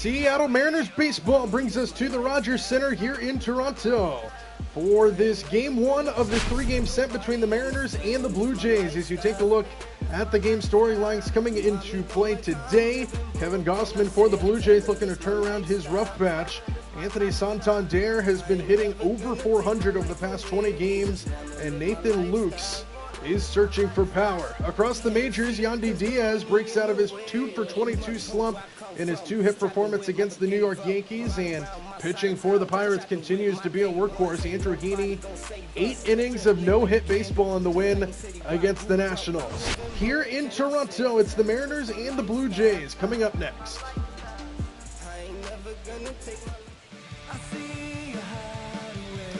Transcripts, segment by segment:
Seattle Mariners baseball brings us to the Rogers Center here in Toronto for this game one of this three-game set between the Mariners and the Blue Jays. As you take a look at the game storylines coming into play today, Kevin Gausman for the Blue Jays looking to turn around his rough patch. Anthony Santander has been hitting over 400 over the past 20 games, and Nathan Lukes is searching for power. Across the majors, Yandy Diaz breaks out of his 2-for-22 slump in his two-hit performance against the New York Yankees, and pitching for the Pirates continues to be a workhorse. Andrew Heaney, 8 innings of no-hit baseball in the win against the Nationals. Here in Toronto, it's the Mariners and the Blue Jays coming up next.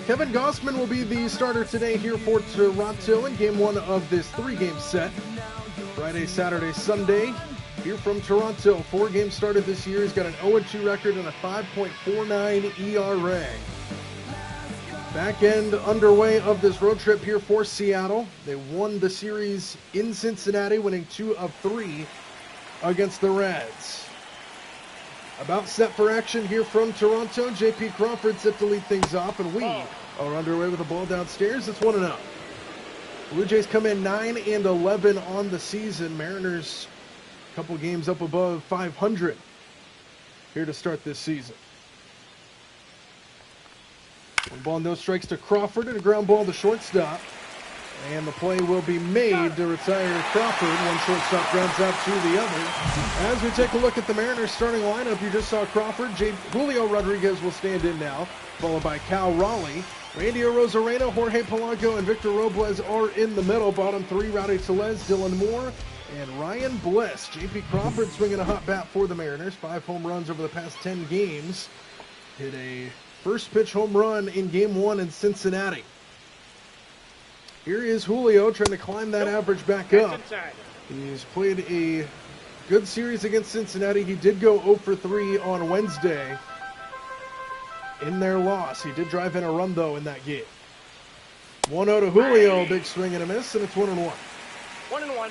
Kevin Gausman will be the starter today here for Toronto in game one of this three-game set. Friday, Saturday, Sunday here from Toronto. 4 games started this year. He's got an 0-2 record and a 5.49 ERA. Back end underway of this road trip here for Seattle. They won the series in Cincinnati, winning 2 of 3 against the Reds. About set for action here from Toronto. J.P. Crawford set to lead things off, and we are underway with a ball downstairs. It's 1-0. Blue Jays come in 9-11 on the season. Mariners a couple games up above 500 here to start this season. 1 ball, no strikes to Crawford, and a ground ball to shortstop. And the play will be made to retire Crawford. One shortstop grounds out to the other. As we take a look at the Mariners starting lineup, you just saw Crawford. Julio Rodriguez will stand in now, followed by Cal Raleigh. Randy Arozarena, Jorge Polanco, and Victor Robles are in the middle. Bottom 3, Rowdy Tellez, Dylan Moore, and Ryan Bliss. J.P. Crawford swinging a hot bat for the Mariners. 5 home runs over the past 10 games. Hit a first pitch home run in game 1 in Cincinnati. Here is Julio trying to climb that average back up. He's played a good series against Cincinnati. He did go 0 for 3 on Wednesday in their loss. He did drive in a run, though, in that game. 1-0 to Julio, big swing and a miss, and it's 1-1. 1-1.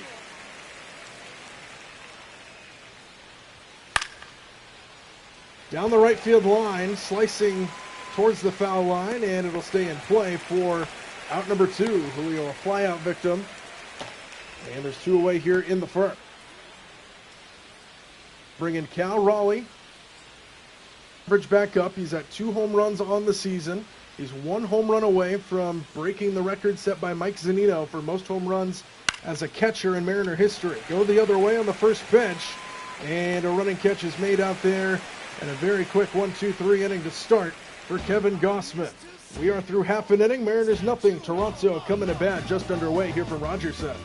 Down the right field line, slicing towards the foul line, and it'll stay in play for out number 2, Julio, a flyout victim. And there's 2 away here in the first. Bringing Cal Raleigh. Average back up. He's at 2 home runs on the season. He's 1 home run away from breaking the record set by Mike Zunino for most home runs as a catcher in Mariner history. Go the other way on the first pitch. And a running catch is made out there. And a very quick 1-2-3 inning to start for Kevin Gausman. We are through half an inning. Mariners nothing. Toronto coming to bat just underway here from Rogers Center.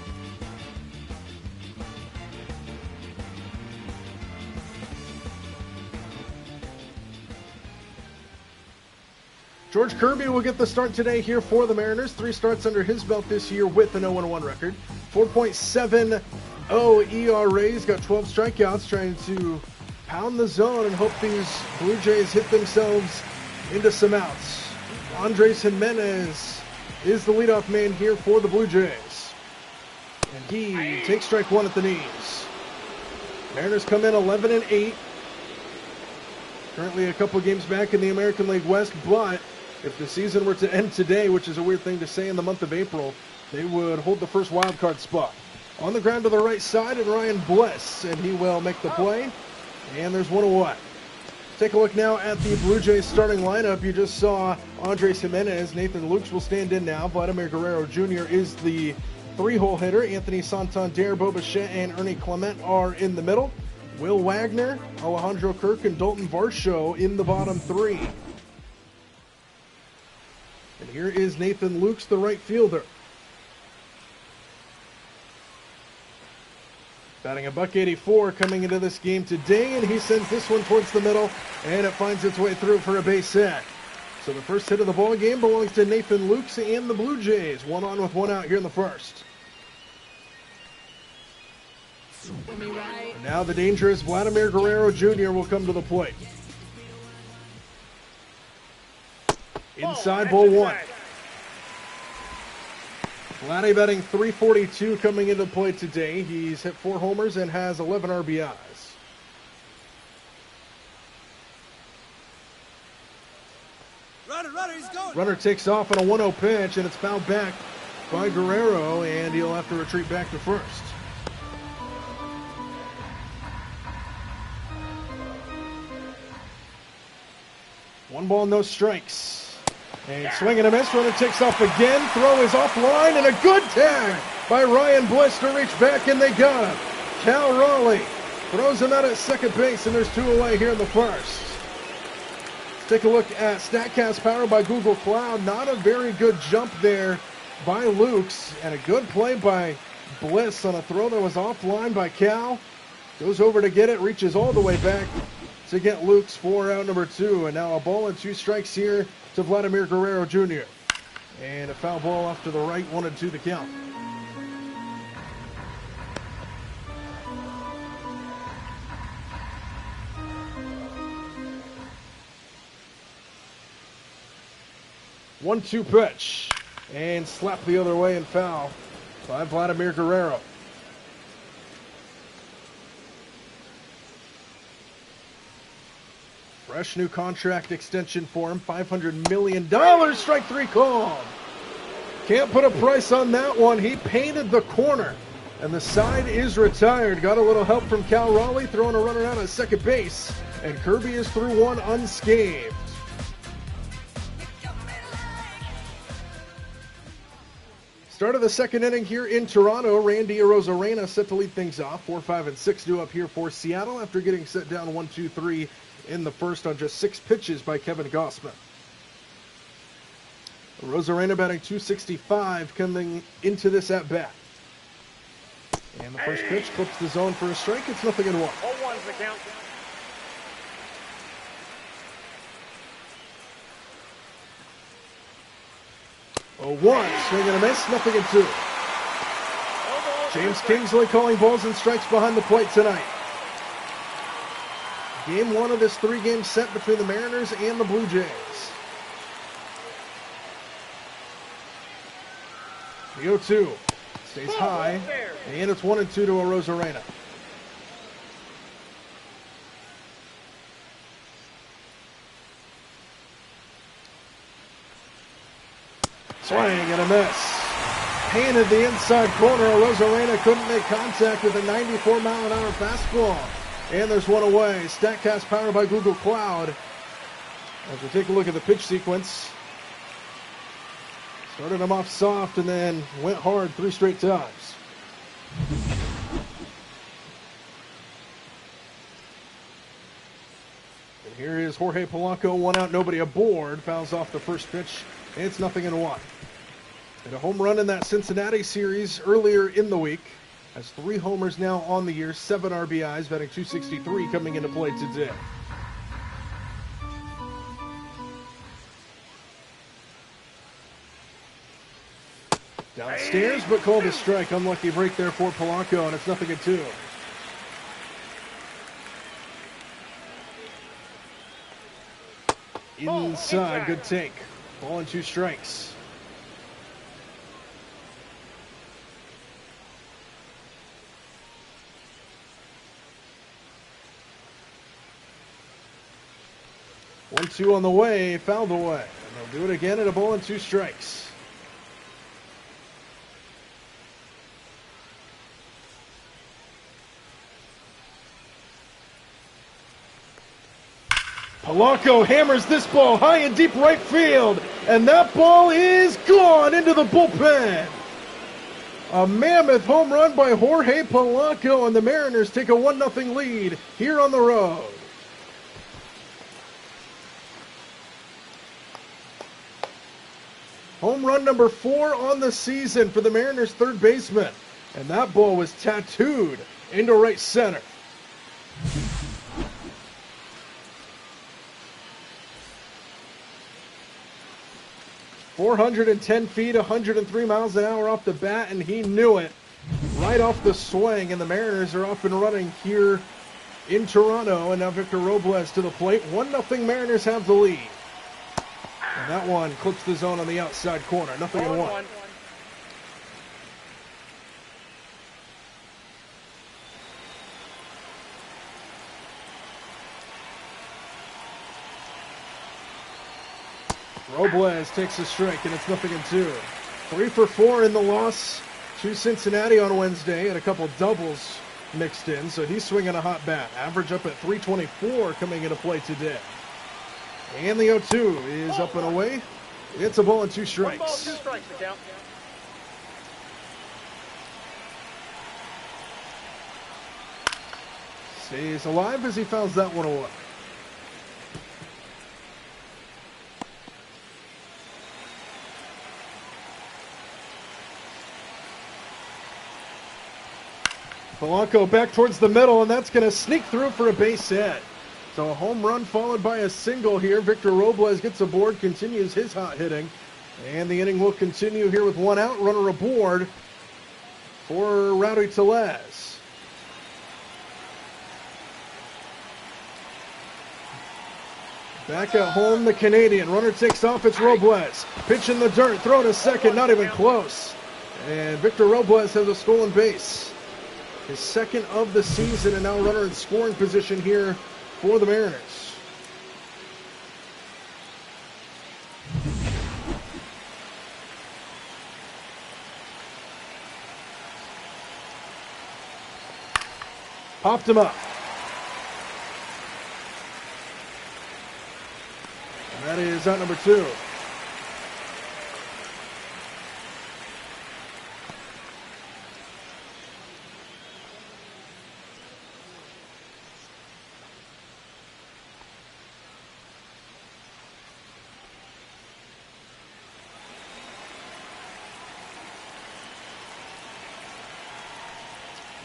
George Kirby will get the start today here for the Mariners. 3 starts under his belt this year with an 0-1 record. 4.70 ERA. He's got 12 strikeouts, trying to pound the zone and hope these Blue Jays hit themselves into some outs. Andres Jimenez is the leadoff man here for the Blue Jays. And he takes strike 1 at the knees. Mariners come in 11-8. Currently a couple games back in the American League West, but if the season were to end today, which is a weird thing to say in the month of April, they would hold the first wild card spot. On the ground to the right side, and Ryan Bliss, and he will make the play. And there's 1 away. Take a look now at the Blue Jays starting lineup. You just saw Andres Jimenez. Nathan Lukes will stand in now. Vladimir Guerrero Jr. is the 3-hole hitter. Anthony Santander, Bo Bichette, and Ernie Clement are in the middle. Will Wagner, Alejandro Kirk, and Dalton Varsho in the bottom 3. And here is Nathan Lukes, the right fielder. Batting a .184 coming into this game today, and he sends this one towards the middle, and it finds its way through for a base hit. So the first hit of the ball game belongs to Nathan Lukes and the Blue Jays. 1 on with 1 out here in the first. And now the dangerous Vladimir Guerrero Jr. will come to the plate. Inside, ball 1. Vladdy batting .342 coming into play today. He's hit 4 homers and has 11 RBIs. Runner takes off on a 1-0 pitch, and it's fouled back by Guerrero, and he'll have to retreat back to first. One ball, no strikes. And swing and a miss. Runner takes off again. Throw is offline, and a good tag by Ryan Bliss to reach back, and they got him. Cal Raleigh throws him out at second base, and there's 2 away here in the first. Let's take a look at StatCast powered by Google Cloud. Not a very good jump there by Lukes, and a good play by Bliss on a throw that was offline by Cal. Goes over to get it, reaches all the way back to get Lukes for out number 2. And now a ball and 2 strikes here to Vladimir Guerrero Jr. And a foul ball off to the right, 1-2 the count. One-two pitch, and slap the other way and foul by Vladimir Guerrero. Fresh new contract extension for him, $500 million, strike 3 called. Can't put a price on that one. He painted the corner, and the side is retired. Got a little help from Cal Raleigh, throwing a runner out at second base, and Kirby is through one unscathed. Start of the second inning here in Toronto. Randy Arozarena set to lead things off. 4, 5, and 6 due up here for Seattle after getting set down 1-2-3 in the first on just 6 pitches by Kevin Gossman. Arozarena batting .265 coming into this at bat. And the first pitch clips the zone for a strike. It's 0-1. 0-1's the count. One, swing and a miss, 0-2. James Kingsley calling balls and strikes behind the plate tonight. Game 1 of this 3-game set between the Mariners and the Blue Jays. The 0-2 stays high, and it's 1-2 to Arozarena. Swing and a miss. Painted the inside corner. Arozarena couldn't make contact with a 94-mile-an-hour fastball. And there's one away. StatCast powered by Google Cloud. As we take a look at the pitch sequence. Started him off soft and then went hard 3 straight times. And here is Jorge Polanco, 1 out, nobody aboard. Fouls off the first pitch. It's 0-1. And a home run in that Cincinnati series earlier in the week. Has 3 homers now on the year, 7 RBIs, batting .263 coming into play today. Downstairs, but called a strike. Unlucky break there for Polanco, and it's 0-2. Inside, good take. Ball and 2 strikes. One, 2 on the way, fouled away. And they'll do it again at a ball and 2 strikes. Polanco hammers this ball high and deep right field, and that ball is gone into the bullpen. A mammoth home run by Jorge Polanco, and the Mariners take a 1-0 lead here on the road. Home run number 4 on the season for the Mariners' third baseman, and that ball was tattooed into right center. .410 feet, 103 miles an hour off the bat, and he knew it right off the swing. And the Mariners are off and running here in Toronto. And now Victor Robles to the plate. 1-0 Mariners have the lead. And that one clips the zone on the outside corner. 0-1. Robles takes a strike, and it's 0-2. 3 for 4 in the loss to Cincinnati on Wednesday, and a couple doubles mixed in, so he's swinging a hot bat. Average up at 324 coming into play today. And the 0-2 is up and away. It's a ball and 2 strikes. 1 ball, 2 strikes to count. Stays alive as he fouls that one away. Polanco back towards the middle, and that's going to sneak through for a base hit. So a home run followed by a single here. Victor Robles gets aboard, continues his hot hitting. And the inning will continue here with 1 out, runner aboard for Rowdy Tellez. Back at home, the Canadian. Runner takes off, it's Robles. Pitch in the dirt, throw to second, not even close. And Victor Robles has a stolen base. His second of the season, and now runner in scoring position here for the Mariners. Popped him up. And that is out number 2.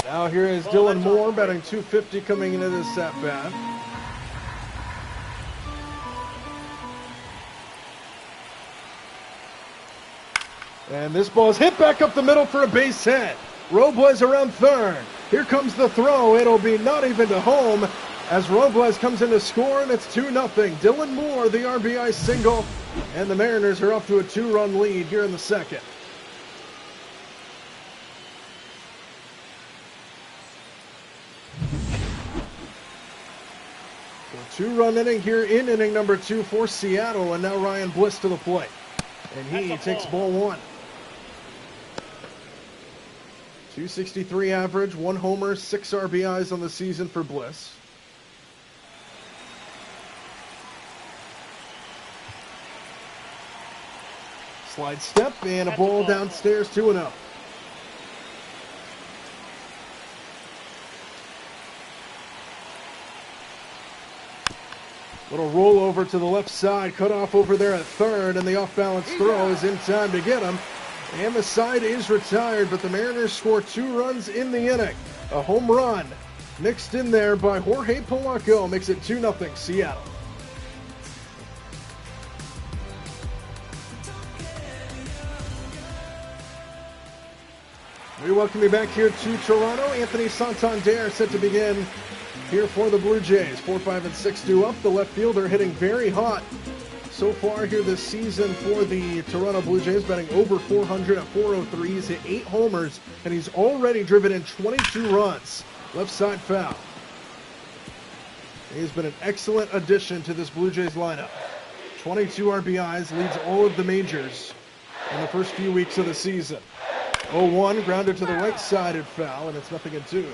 Now here is Dylan Moore batting .250 coming into this at-bat. And this ball is hit back up the middle for a base hit. Robles around third. Here comes the throw. It'll be not even to home as Robles comes in to score, and it's 2-0. Dylan Moore, the RBI single, and the Mariners are off to a 2-run lead here in the second. So 2-run inning here in inning number 2 for Seattle, and now Ryan Bliss to the plate. And he takes ball 1. 263 average, 1 homer, 6 RBIs on the season for Bliss. Slide step and a ball downstairs, 2-0. Little rollover to the left side, cut off over there at third, and the off-balance throw is in time to get him. And the side is retired, but the Mariners score 2 runs in the inning. A home run mixed in there by Jorge Polanco makes it 2-0 Seattle. We welcome you back here to Toronto. Anthony Santander set to begin here for the Blue Jays. 4, 5, and 6 due up. The left fielder hitting very hot so far here this season for the Toronto Blue Jays, batting over 400 at 403. He's hit 8 homers, and he's already driven in 22 runs. Left side foul. He's been an excellent addition to this Blue Jays lineup. 22 RBIs, leads all of the majors in the first few weeks of the season. 0-1, grounded to the right side at foul, and it's 0-2.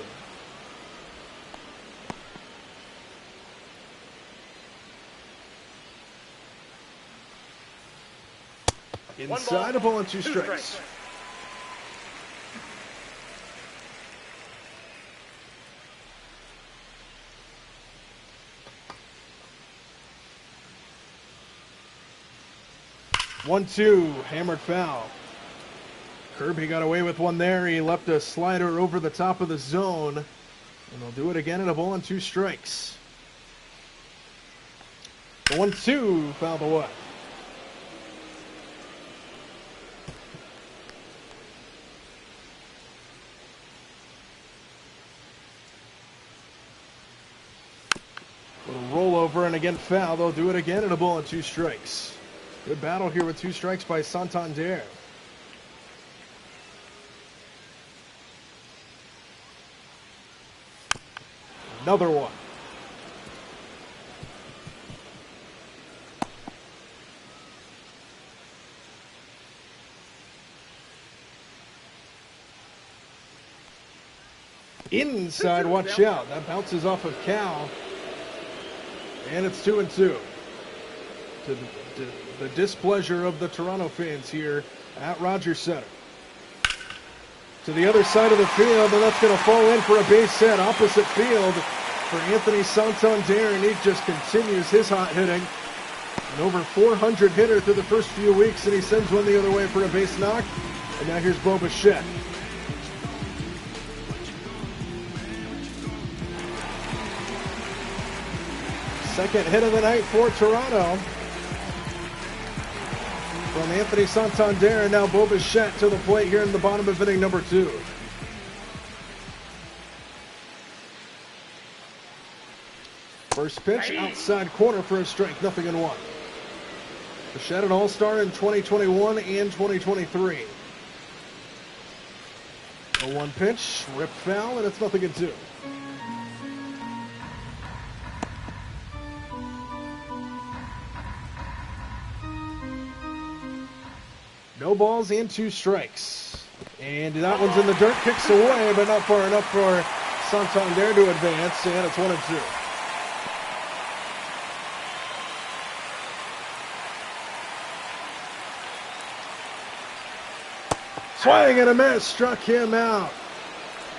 Inside, a ball and 2 strikes. One-two, hammered foul. Kirby got away with one there. He left a slider over the top of the zone. And they'll do it again at a ball and 2 strikes. The 1-2 fouled away. Rollover and again foul. They'll do it again and a ball and 2 strikes. Good battle here with 2 strikes by Santander. Another one. inside. Watch out. That bounces off of Cal. And it's 2-2. To the displeasure of the Toronto fans here at Rogers Center. To the other side of the field, and that's going to fall in for a base hit. Opposite field for Anthony Santander, and he just continues his hot hitting. An over 400 hitter through the first few weeks, and he sends one the other way for a base knock. And now here's Bo Bichette. Second hit of the night for Toronto from Anthony Santander, and now Bo Bichette to the plate here in the bottom of inning number 2. First pitch, outside corner for a strike, 0-1. Bichette an all-star in 2021 and 2023. A 1 pitch, rip foul, and it's 0-2. No balls and 2 strikes. And that one's in the dirt, kicks away, but not far enough for Santander to advance, and it's 1-2. Swing and a miss, struck him out.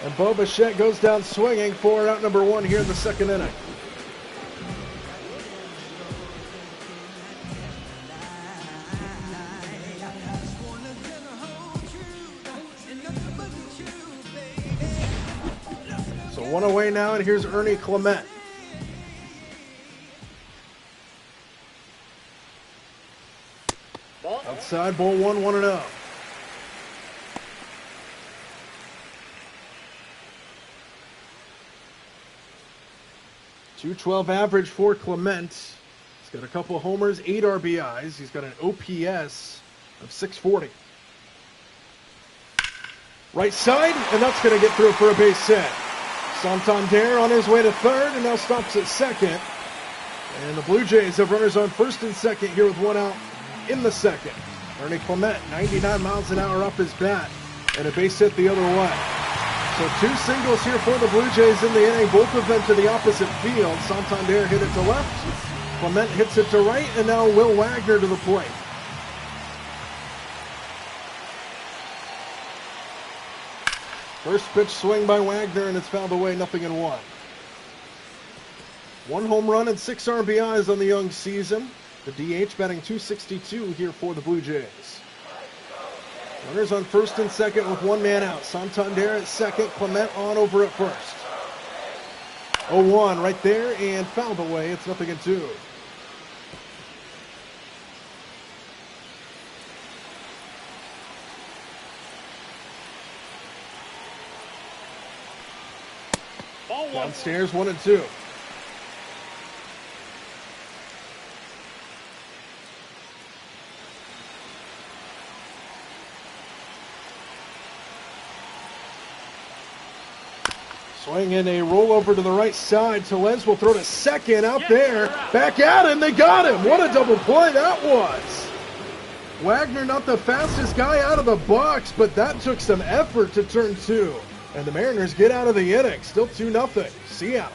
And Bo Bichette goes down swinging for out number 1 here in the second inning. So 1 away now, and here's Ernie Clement. Outside, ball 1, 1-0. 212 average for Clement. He's got a couple homers, 8 RBIs. He's got an OPS of 640. Right side, and that's going to get through for a base hit. Santander on his way to third, and now stops at second. And the Blue Jays have runners on first and second here with 1 out in the second. Ernie Clement, 99 miles an hour off his bat, and a base hit the other way. So 2 singles here for the Blue Jays in the inning, both of them to the opposite field. Santander hit it to left, Clement hits it to right, and now Will Wagner to the plate. First pitch swing by Wagner, and it's fouled away, 0-1. 1 home run and 6 RBIs on the young season. The DH batting .262 here for the Blue Jays. Runners on first and second with 1 man out. Santander at second, Clement on over at first. 0-1 right there, and fouled away. It's 0-2. Downstairs, 1-2. Swing in a rollover to the right side. Tellez will throw to second out there. Back at him. They got him. What a double play that was. Wagner not the fastest guy out of the box, but that took some effort to turn 2. And the Mariners get out of the inning. Still 2-0. Seattle.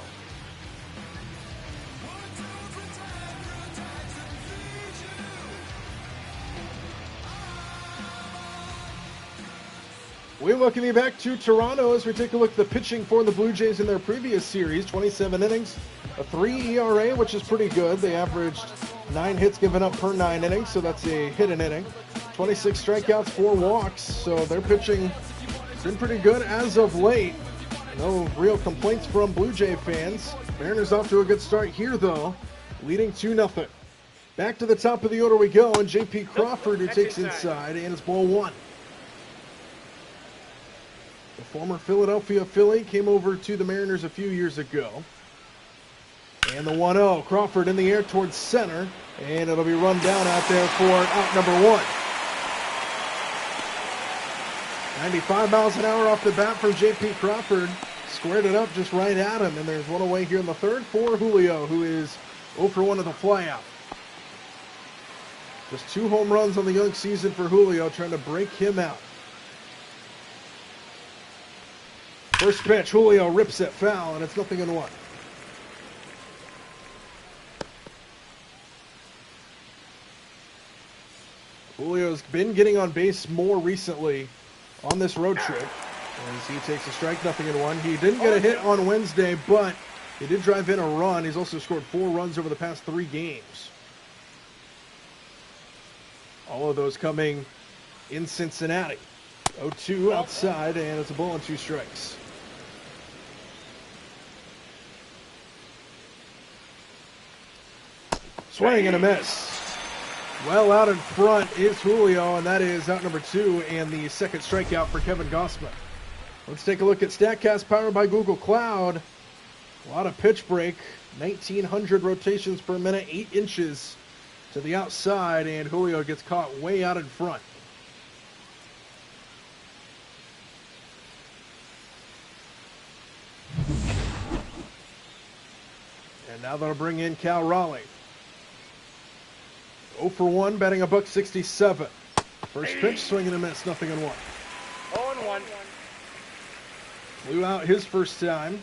We welcome you back to Toronto as we take a look at the pitching for the Blue Jays in their previous series. 27 innings, a 3 ERA, which is pretty good. They averaged 9 hits given up per 9 innings, so that's a hit an inning. 26 strikeouts, 4 walks, so their pitching has been pretty good as of late. No real complaints from Blue Jay fans. Mariners off to a good start here, though, leading 2-0. Back to the top of the order we go, and J.P. Crawford, who takes inside, and it's ball 1. The former Philadelphia Philly came over to the Mariners a few years ago. And the 1-0, Crawford in the air towards center, and it'll be run down out there for out number 1. 95 miles an hour off the bat from J.P. Crawford. Squared it up just right at him, and there's 1 away here in the third for Julio, who is 0 for 1 of the flyout. Just 2 home runs on the young season for Julio, trying to break him out. First pitch, Julio rips it foul, and it's 0-1. Julio's been getting on base more recently on this road trip as he takes a strike, 0-1. He didn't get a hit on Wednesday, but he did drive in a run. He's also scored 4 runs over the past 3 games. All of those coming in Cincinnati. 0-2 outside, and it's a ball and 2 strikes. Swing and a miss. Well out in front is Julio, and that is out number 2 and the second strikeout for Kevin Gossman. Let's take a look at StatCast powered by Google Cloud. A lot of pitch break, 1,900 rotations per minute, 8 inches to the outside, and Julio gets caught way out in front. And now they'll bring in Cal Raleigh. 0 for 1, batting $167. First pitch, swing and a miss, 0-1. 0-1. Flew out his first time.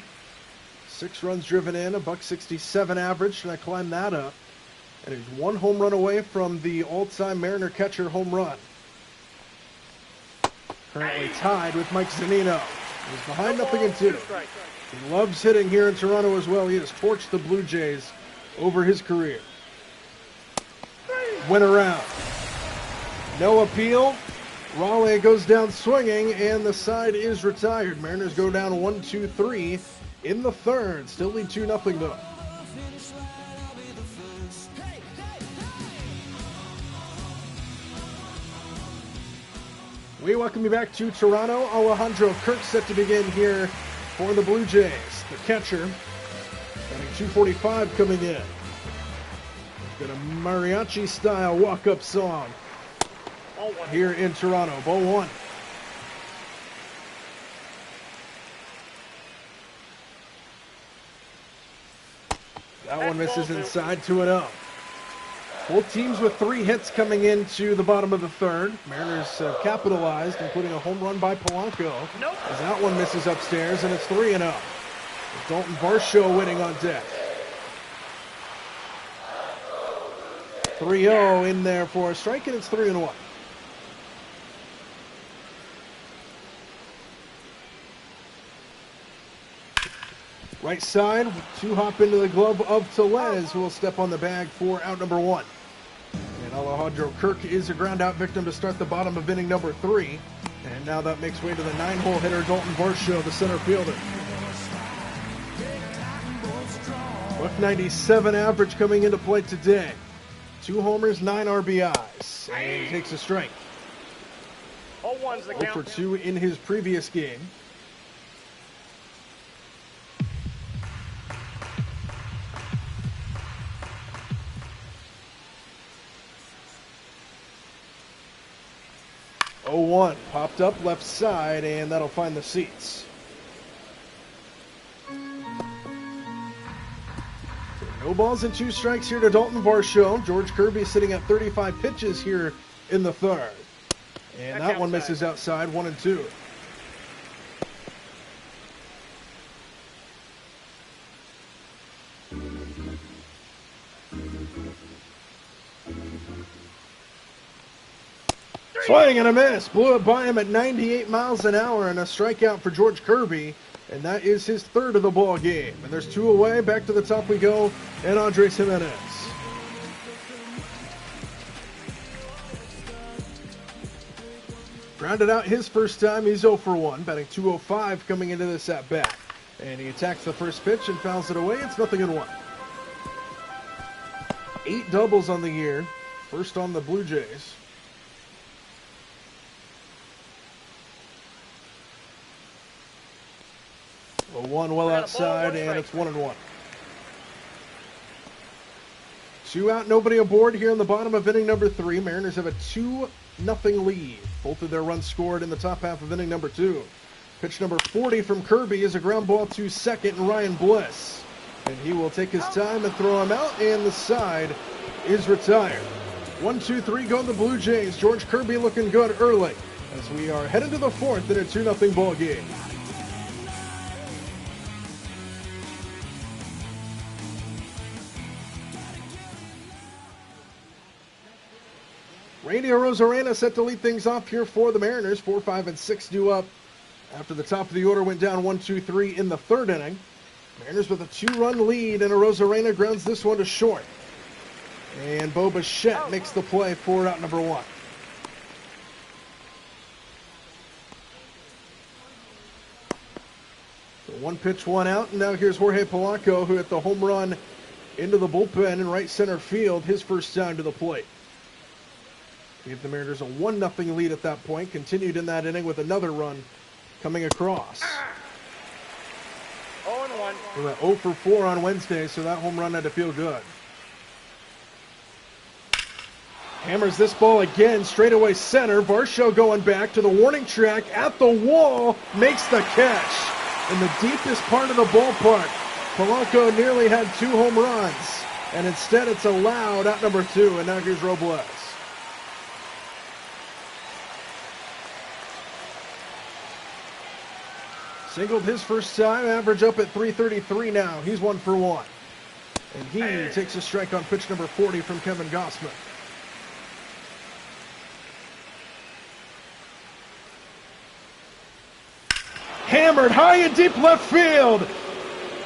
6 runs driven in, $167 average, and I climbed that up. And he's 1 home run away from the all-time Mariner catcher home run. Currently tied with Mike Zunino. He's behind 0-2. He loves hitting here in Toronto as well. He has torched the Blue Jays over his career. Went around. No appeal. Raleigh goes down swinging, and the side is retired. Mariners go down 1-2-3 in the third. Still lead 2-0 though. We welcome you back to Toronto. Alejandro Kirk set to begin here for the Blue Jays. The catcher, batting .245 coming in. Got a mariachi-style walk-up song here in Toronto. Ball 1. That one misses inside, 2-0. Both teams with 3 hits coming into the bottom of the third. Mariners capitalized, including a home run by Polanco. As that one misses upstairs, and it's 3-0. Dalton Varsho waiting on deck. 3-0 in there for a strike, and it's 3-1. Right side, 2-hop into the glove of Tellez, who will step on the bag for out number 1. And Alejandro Kirk is a ground out victim to start the bottom of inning number 3. And now that makes way to the 9-hole hitter, Dalton Varsho, the center fielder. .197 average coming into play today. 2 homers, 9 RBIs, and he takes a strike. 0 for 2 in his previous game. .01 popped up left side, and that'll find the seats. No balls and 2 strikes here to Dalton Varsho. George Kirby sitting at 35 pitches here in the third. And that one misses outside, 1-2. Swing and a miss. Blew it by him at 98 miles an hour, and a strikeout for George Kirby. And that is his 3rd of the ball game. And there's 2 away. Back to the top we go. And Andres Jimenez. Grounded out his first time. He's 0 for 1. Batting .205 coming into this at bat. And he attacks the first pitch and fouls it away. It's 0-1. 8 doubles on the year. First on the Blue Jays. A 1 well outside, and it's 1-1. 2 out, nobody aboard here in the bottom of inning number 3. Mariners have a 2-0 lead. Both of their runs scored in the top half of inning number 2. Pitch number 40 from Kirby is a ground ball to second, and Ryan Bliss. And he will take his time and throw him out, and the side is retired. 1-2-3 go the Blue Jays. George Kirby looking good early as we are headed to the 4th in a 2-0 ball game. Randy Arozarena set to lead things off here for the Mariners. 4, 5, and 6 due up after the top of the order went down 1, 2, 3 in the third inning. Mariners with a 2-run lead, and Arozarena grounds this one to short. And Bo Bichette makes the play for out number 1. So 1 pitch, 1 out, and now here's Jorge Polanco, who hit the home run into the bullpen in right center field, his first time to the plate. Gave the Mariners a 1-0 lead at that point. Continued in that inning with another run coming across. 0-1. We went 0 for 4 on Wednesday, so that home run had to feel good. Hammers this ball again, straightaway center. Varsho going back to the warning track at the wall, makes the catch. In the deepest part of the ballpark, Polanco nearly had 2 home runs, and instead it's allowed out number 2, and now here's Robles. Singled his first time, average up at 333 now. He's 1 for 1. And he takes a strike on pitch number 40 from Kevin Gausman. Hammered high and deep left field.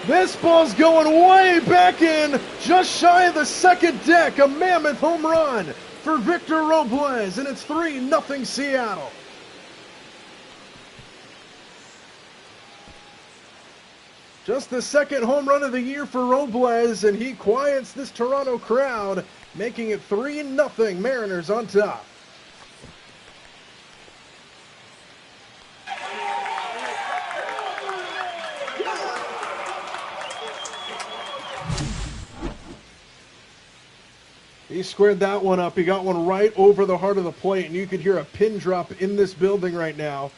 This ball's going way back in, just shy of the second deck. A mammoth home run for Victor Robles, and it's 3-0 Seattle. Just the second home run of the year for Robles, and he quiets this Toronto crowd, making it 3-0 Mariners on top. He squared that one up. He got one right over the heart of the plate, and you could hear a pin drop in this building right now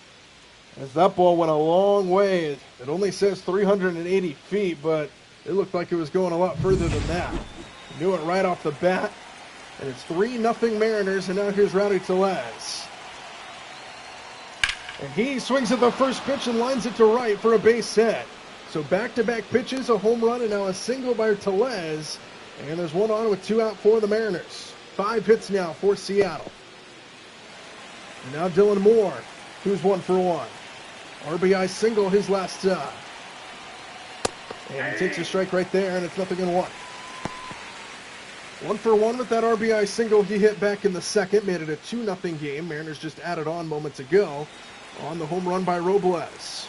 as that ball went a long way. It only says 380 feet, but it looked like it was going a lot further than that. He knew it right off the bat, and it's 3-0 Mariners, and now here's Rowdy Tellez. And he swings at the first pitch and lines it to right for a base hit. So back-to-back pitches, a home run, and now a single by Tellez. And there's 1 on with 2 out for the Mariners. 5 hits now for Seattle. And now Dylan Moore, who's 1 for 1. RBI single his last time. And he takes a strike right there, and it's 0-1. 1 for 1 with that RBI single he hit back in the second. Made it a 2-0 game. Mariners just added on moments ago on the home run by Robles.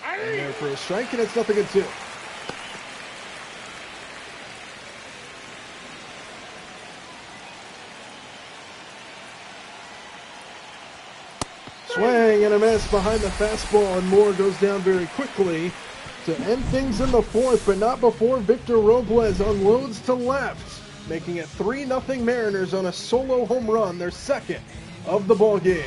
And there for a strike, and it's 0-2. Swing and a miss behind the fastball, and Moore goes down very quickly to end things in the fourth, but not before Victor Robles unloads to left, making it 3-0 Mariners on a solo home run, their second of the ball game.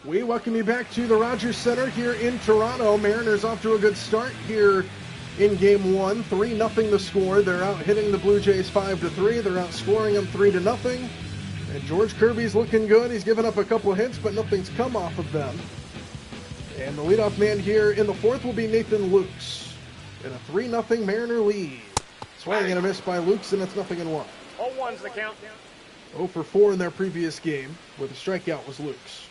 We welcome you back to the Rogers Center here in Toronto. Mariners off to a good start here in Game 1. 3-0 the score. They're out hitting the Blue Jays 5-3. They're outscoring them 3-0. And George Kirby's looking good. He's given up a couple of hits, but nothing's come off of them. And the leadoff man here in the fourth will be Nathan Lukes in a 3-0 Mariner lead. Swing and a miss by Lukes, and it's 0-1. 0-1's the count. 0 for 4 in their previous game, where the strikeout was Lukes.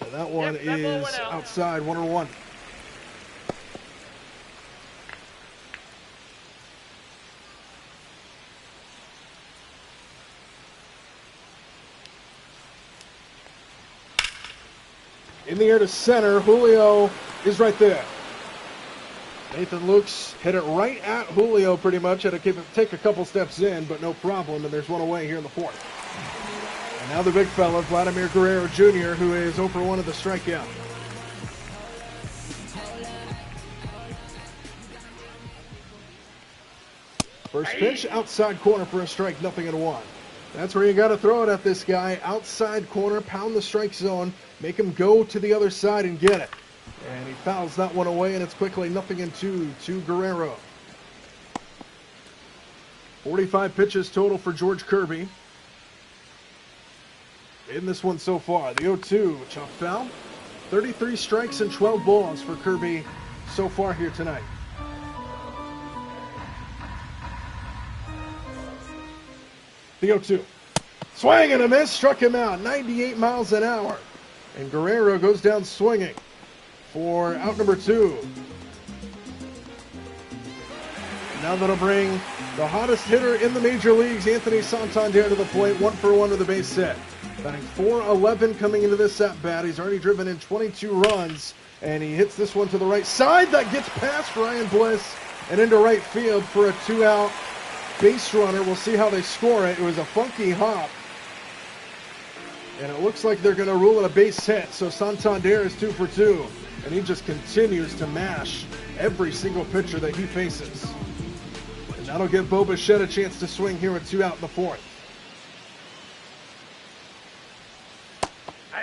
And that one is outside, 1-1. In the air to center, Julio is right there. Nathan Lukes hit it right at Julio pretty much. Had to take a couple steps in, but no problem. And there's one away here in the fourth. And now the big fella, Vladimir Guerrero Jr., who is 0 for 1 of the strikeout. First pitch, outside corner for a strike, 0-1. That's where you got to throw it at this guy. Outside corner, pound the strike zone, make him go to the other side and get it. And he fouls that one away, and it's quickly 0-2 to Guerrero. 45 pitches total for George Kirby in this one so far. The 0-2, chop foul. 33 strikes and 12 balls for Kirby so far here tonight. The 0-2. Swing and a miss, struck him out, 98 miles an hour. And Guerrero goes down swinging for out number 2. Now that'll bring the hottest hitter in the major leagues, Anthony Santander, to the plate, 1-for-1 with a base hit. Batting .411 coming into this at-bat. He's already driven in 22 runs, and he hits this one to the right side. That gets past Ryan Bliss and into right field for a 2-out base runner. We'll see how they score it. It was a funky hop, and it looks like they're going to rule it a base hit. So Santander is 2 for 2, and he just continues to mash every single pitcher that he faces. And that'll give Bo Bichette a chance to swing here with 2 out in the 4th.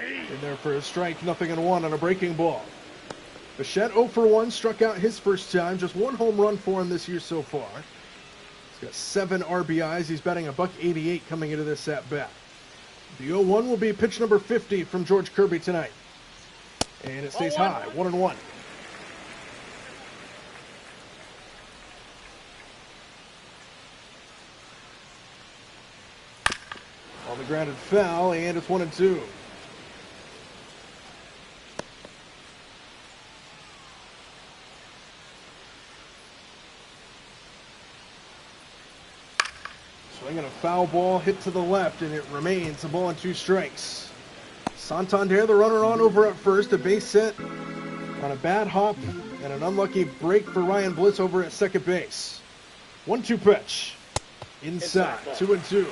In there for a strike, 0-1 on a breaking ball. Bichette 0 for 1, struck out his first time. Just 1 home run for him this year so far. He's got 7 RBIs. He's batting a .188 coming into this at-bat. The 0-1 will be pitch number 50 from George Kirby tonight. And it stays high, 1-1. On the grounded foul, and it's 1-2. Swinging a foul ball, hit to the left, and it remains a ball and 2 strikes. Santander, the runner on over at first, a base hit on a bad hop, and an unlucky break for Ryan Bliss over at second base. 1-2 pitch. Inside, 2-2.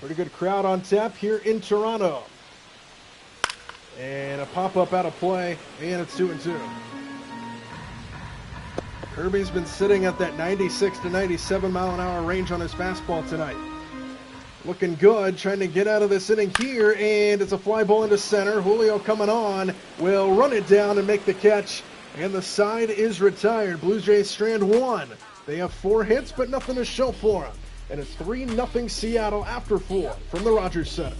Pretty good crowd on tap here in Toronto. And a pop-up out of play, and it's 2-2. Kirby's been sitting at that 96 to 97 mile an hour range on his fastball tonight. Looking good, trying to get out of this inning here, and it's a fly ball into center. Julio coming on, will run it down and make the catch, and the side is retired. Blue Jays strand 1. They have 4 hits, but nothing to show for them. And it's 3-0 Seattle after 4 from the Rogers Center.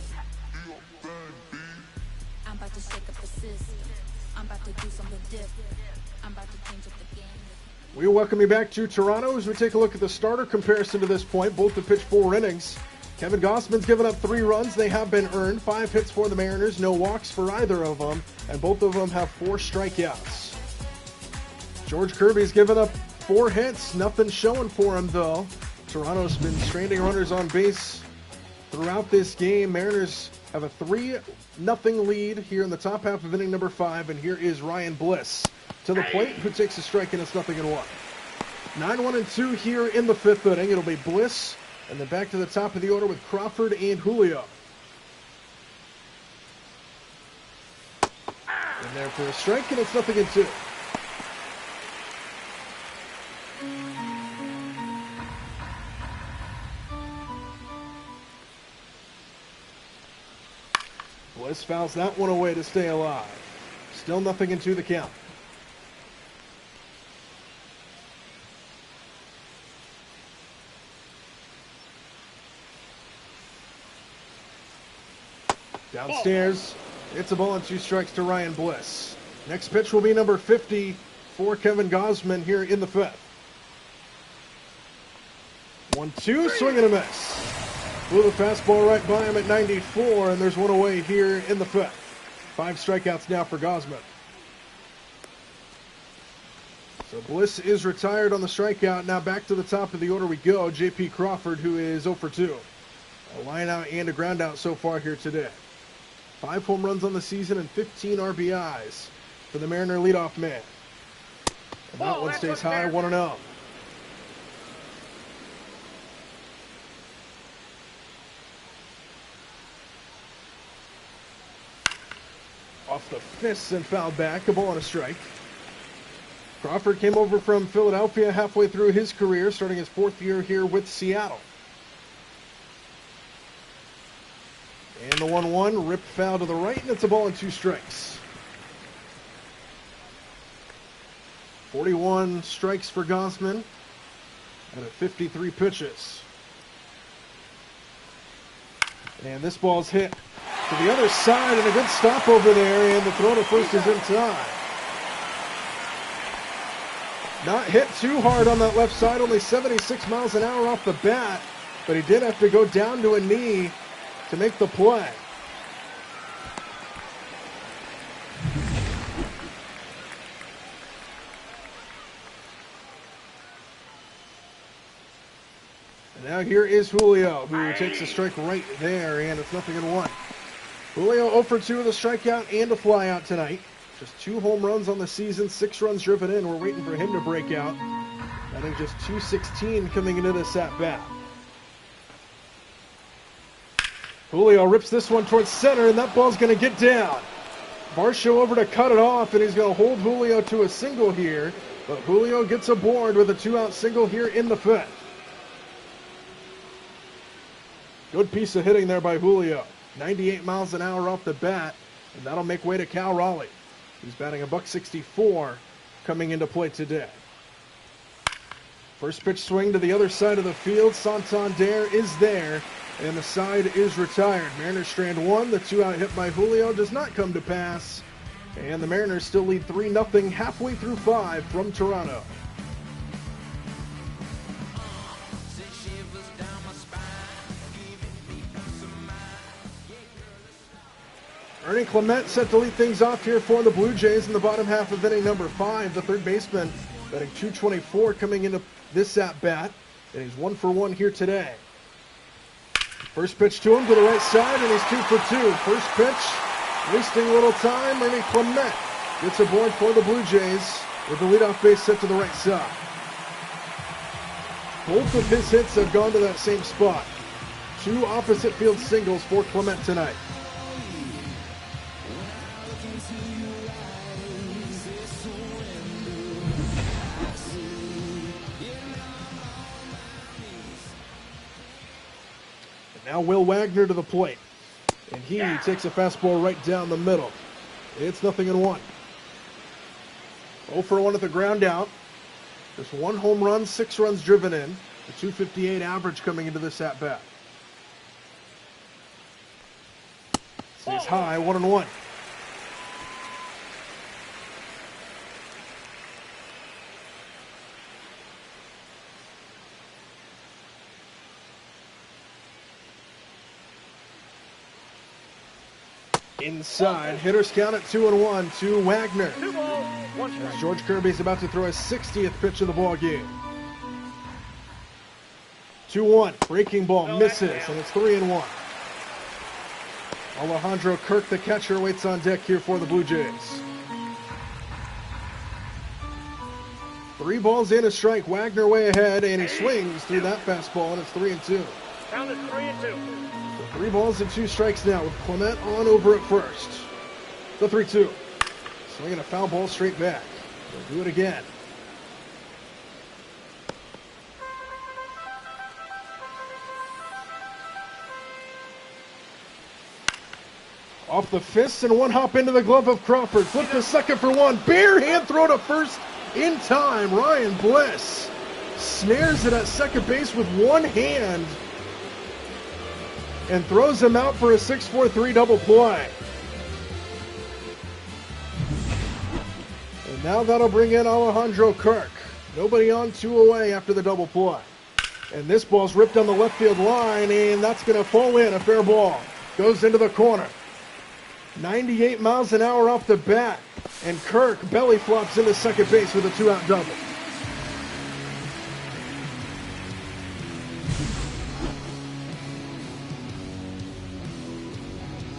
We welcome you back to Toronto as we take a look at the starter comparison to this point. Both have pitched 4 innings. Kevin Gausman's given up 3 runs. They have been earned. 5 hits for the Mariners. No walks for either of them. And both of them have 4 strikeouts. George Kirby's given up 4 hits. Nothing showing for him, though. Toronto's been stranding runners on base throughout this game. Mariners have a 3-0 lead here in the top half of inning number 5. And here is Ryan Bliss to the plate, who takes a strike, and it's 0-1. 9-1-2 here in the 5th inning. It'll be Bliss, and then back to the top of the order with Crawford and Julio. In there for a strike, and it's 0-2. Bliss fouls that one away to stay alive. Still 0-2 the count. Downstairs, it's a ball and 2 strikes to Ryan Bliss. Next pitch will be number 50 for Kevin Gausman here in the 5th. 1-2, swing and a miss. Blew the fastball right by him at 94, and there's one away here in the 5th. 5 strikeouts now for Gausman. So Bliss is retired on the strikeout. Now back to the top of the order we go. J.P. Crawford, who is 0 for 2. A line out and a ground out so far here today. 5 home runs on the season and 15 RBIs for the Mariner leadoff man. And that one stays high, 1-0. Off the fists and fouled back, a ball and a strike. Crawford came over from Philadelphia halfway through his career, starting his 4th year here with Seattle. And the 1-1, ripped foul to the right, and it's a ball and 2 strikes. 41 strikes for Gosman out of 53 pitches. And this ball's hit to the other side, and a good stop over there, and the throw to first is in time. Not hit too hard on that left side, only 76 miles an hour off the bat, but he did have to go down to a knee to make the play. And now here is Julio, who takes a strike right there, and it's 0-1. Julio 0 for 2 with a strikeout and a flyout tonight. Just 2 home runs on the season, 6 runs driven in. We're waiting for him to break out. I think just 216 coming into this at-bat. Julio rips this one towards center, and that ball's going to get down. Varsho over to cut it off, and he's going to hold Julio to a single here. But Julio gets aboard with a 2-out single here in the 5th. Good piece of hitting there by Julio. 98 miles an hour off the bat, and that'll make way to Cal Raleigh. He's batting $164 coming into play today. First pitch swing to the other side of the field. Santander is there, and the side is retired. Mariners strand 1. The 2-out hit by Julio does not come to pass, and the Mariners still lead 3-0 halfway through 5 from Toronto. Ernie Clement set to lead things off here for the Blue Jays in the bottom half of inning number 5. The third baseman batting .224 coming into this at-bat, and he's 1 for 1 here today. First pitch to him to the right side, and he's 2 for 2. First pitch, wasting a little time. Ernie Clement gets aboard for the Blue Jays with the leadoff base set to the right side. Both of his hits have gone to that same spot. 2 opposite field singles for Clement tonight. Now Will Wagner to the plate, and he takes a fastball right down the middle. It's 0-1. 0 for 1 at the ground out. Just 1 home run, 6 runs driven in. A .258 average coming into this at-bat. Stays high, 1-1. Inside, hitters count at 2-1 to Wagner. 2 balls, 1 strike. George Kirby's about to throw his 60th pitch of the ball game. 2-1, breaking ball misses, and it's 3-1. Alejandro Kirk, the catcher, waits on deck here for the Blue Jays. 3 balls in, a strike. Wagner way ahead, and he swings through that fastball, and it's 3-2. Count is 3-2. 3 balls and 2 strikes now with Clement on over at first. The 3-2. Swinging a foul ball straight back. They'll do it again. Off the fist and 1 hop into the glove of Crawford. Flip to second for 1. Bare hand throw to first in time. Ryan Bliss snares it at second base with 1 hand and throws him out for a 6-4-3 double play. And now that'll bring in Alejandro Kirk. Nobody on, 2 away after the double play. And this ball's ripped down the left field line, and that's going to fall in, a fair ball. Goes into the corner. 98 miles an hour off the bat, and Kirk belly flops into second base with a 2-out double.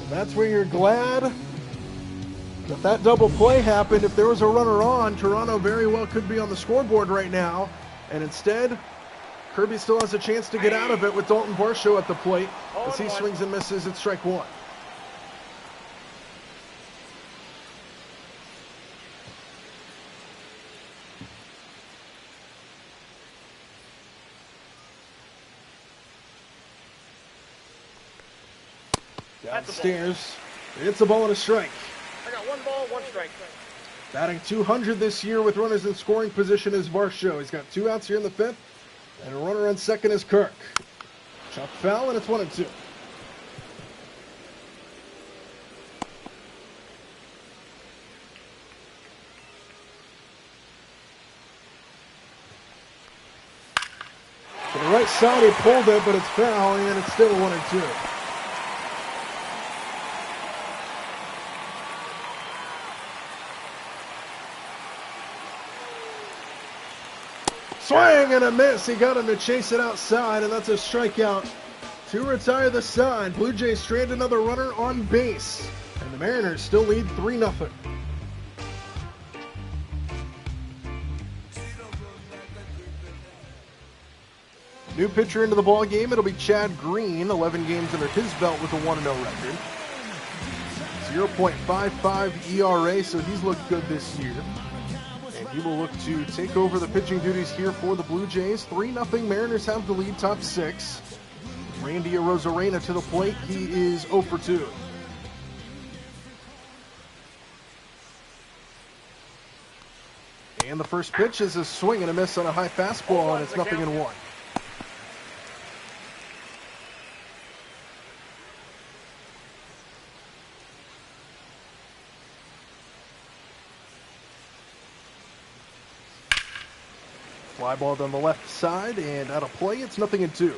That's where you're glad that double play happened. If there was a runner on, Toronto very well could be on the scoreboard right now. And instead, Kirby still has a chance to get out of it with Dalton Varsho at the plate. As he swings and misses at strike 1. Downstairs, it's a ball and a strike. I got 1 ball, 1 strike. Batting .200 this year with runners in scoring position is Varsho. He's got 2 outs here in the 5th, and a runner on second is Kirk. Chop foul, and it's 1-2. To the right side, he pulled it, but it's foul, and it's still 1-2. Swing and a miss. He got him to chase it outside, and that's a strikeout to retire the side. Blue Jays strand another runner on base, and the Mariners still lead 3-0. New pitcher into the ball game. It'll be Chad Green, 11 games under his belt with a 1-0 record. 0.55 ERA, so he's looked good this year. And he will look to take over the pitching duties here for the Blue Jays. 3-0 Mariners have the lead, top 6. Randy Arozarena to the plate. He is 0 for 2. And the first pitch is a swing and a miss on a high fastball, and it's 0-1. Fly ball down the left side and out of play. It's 0-2.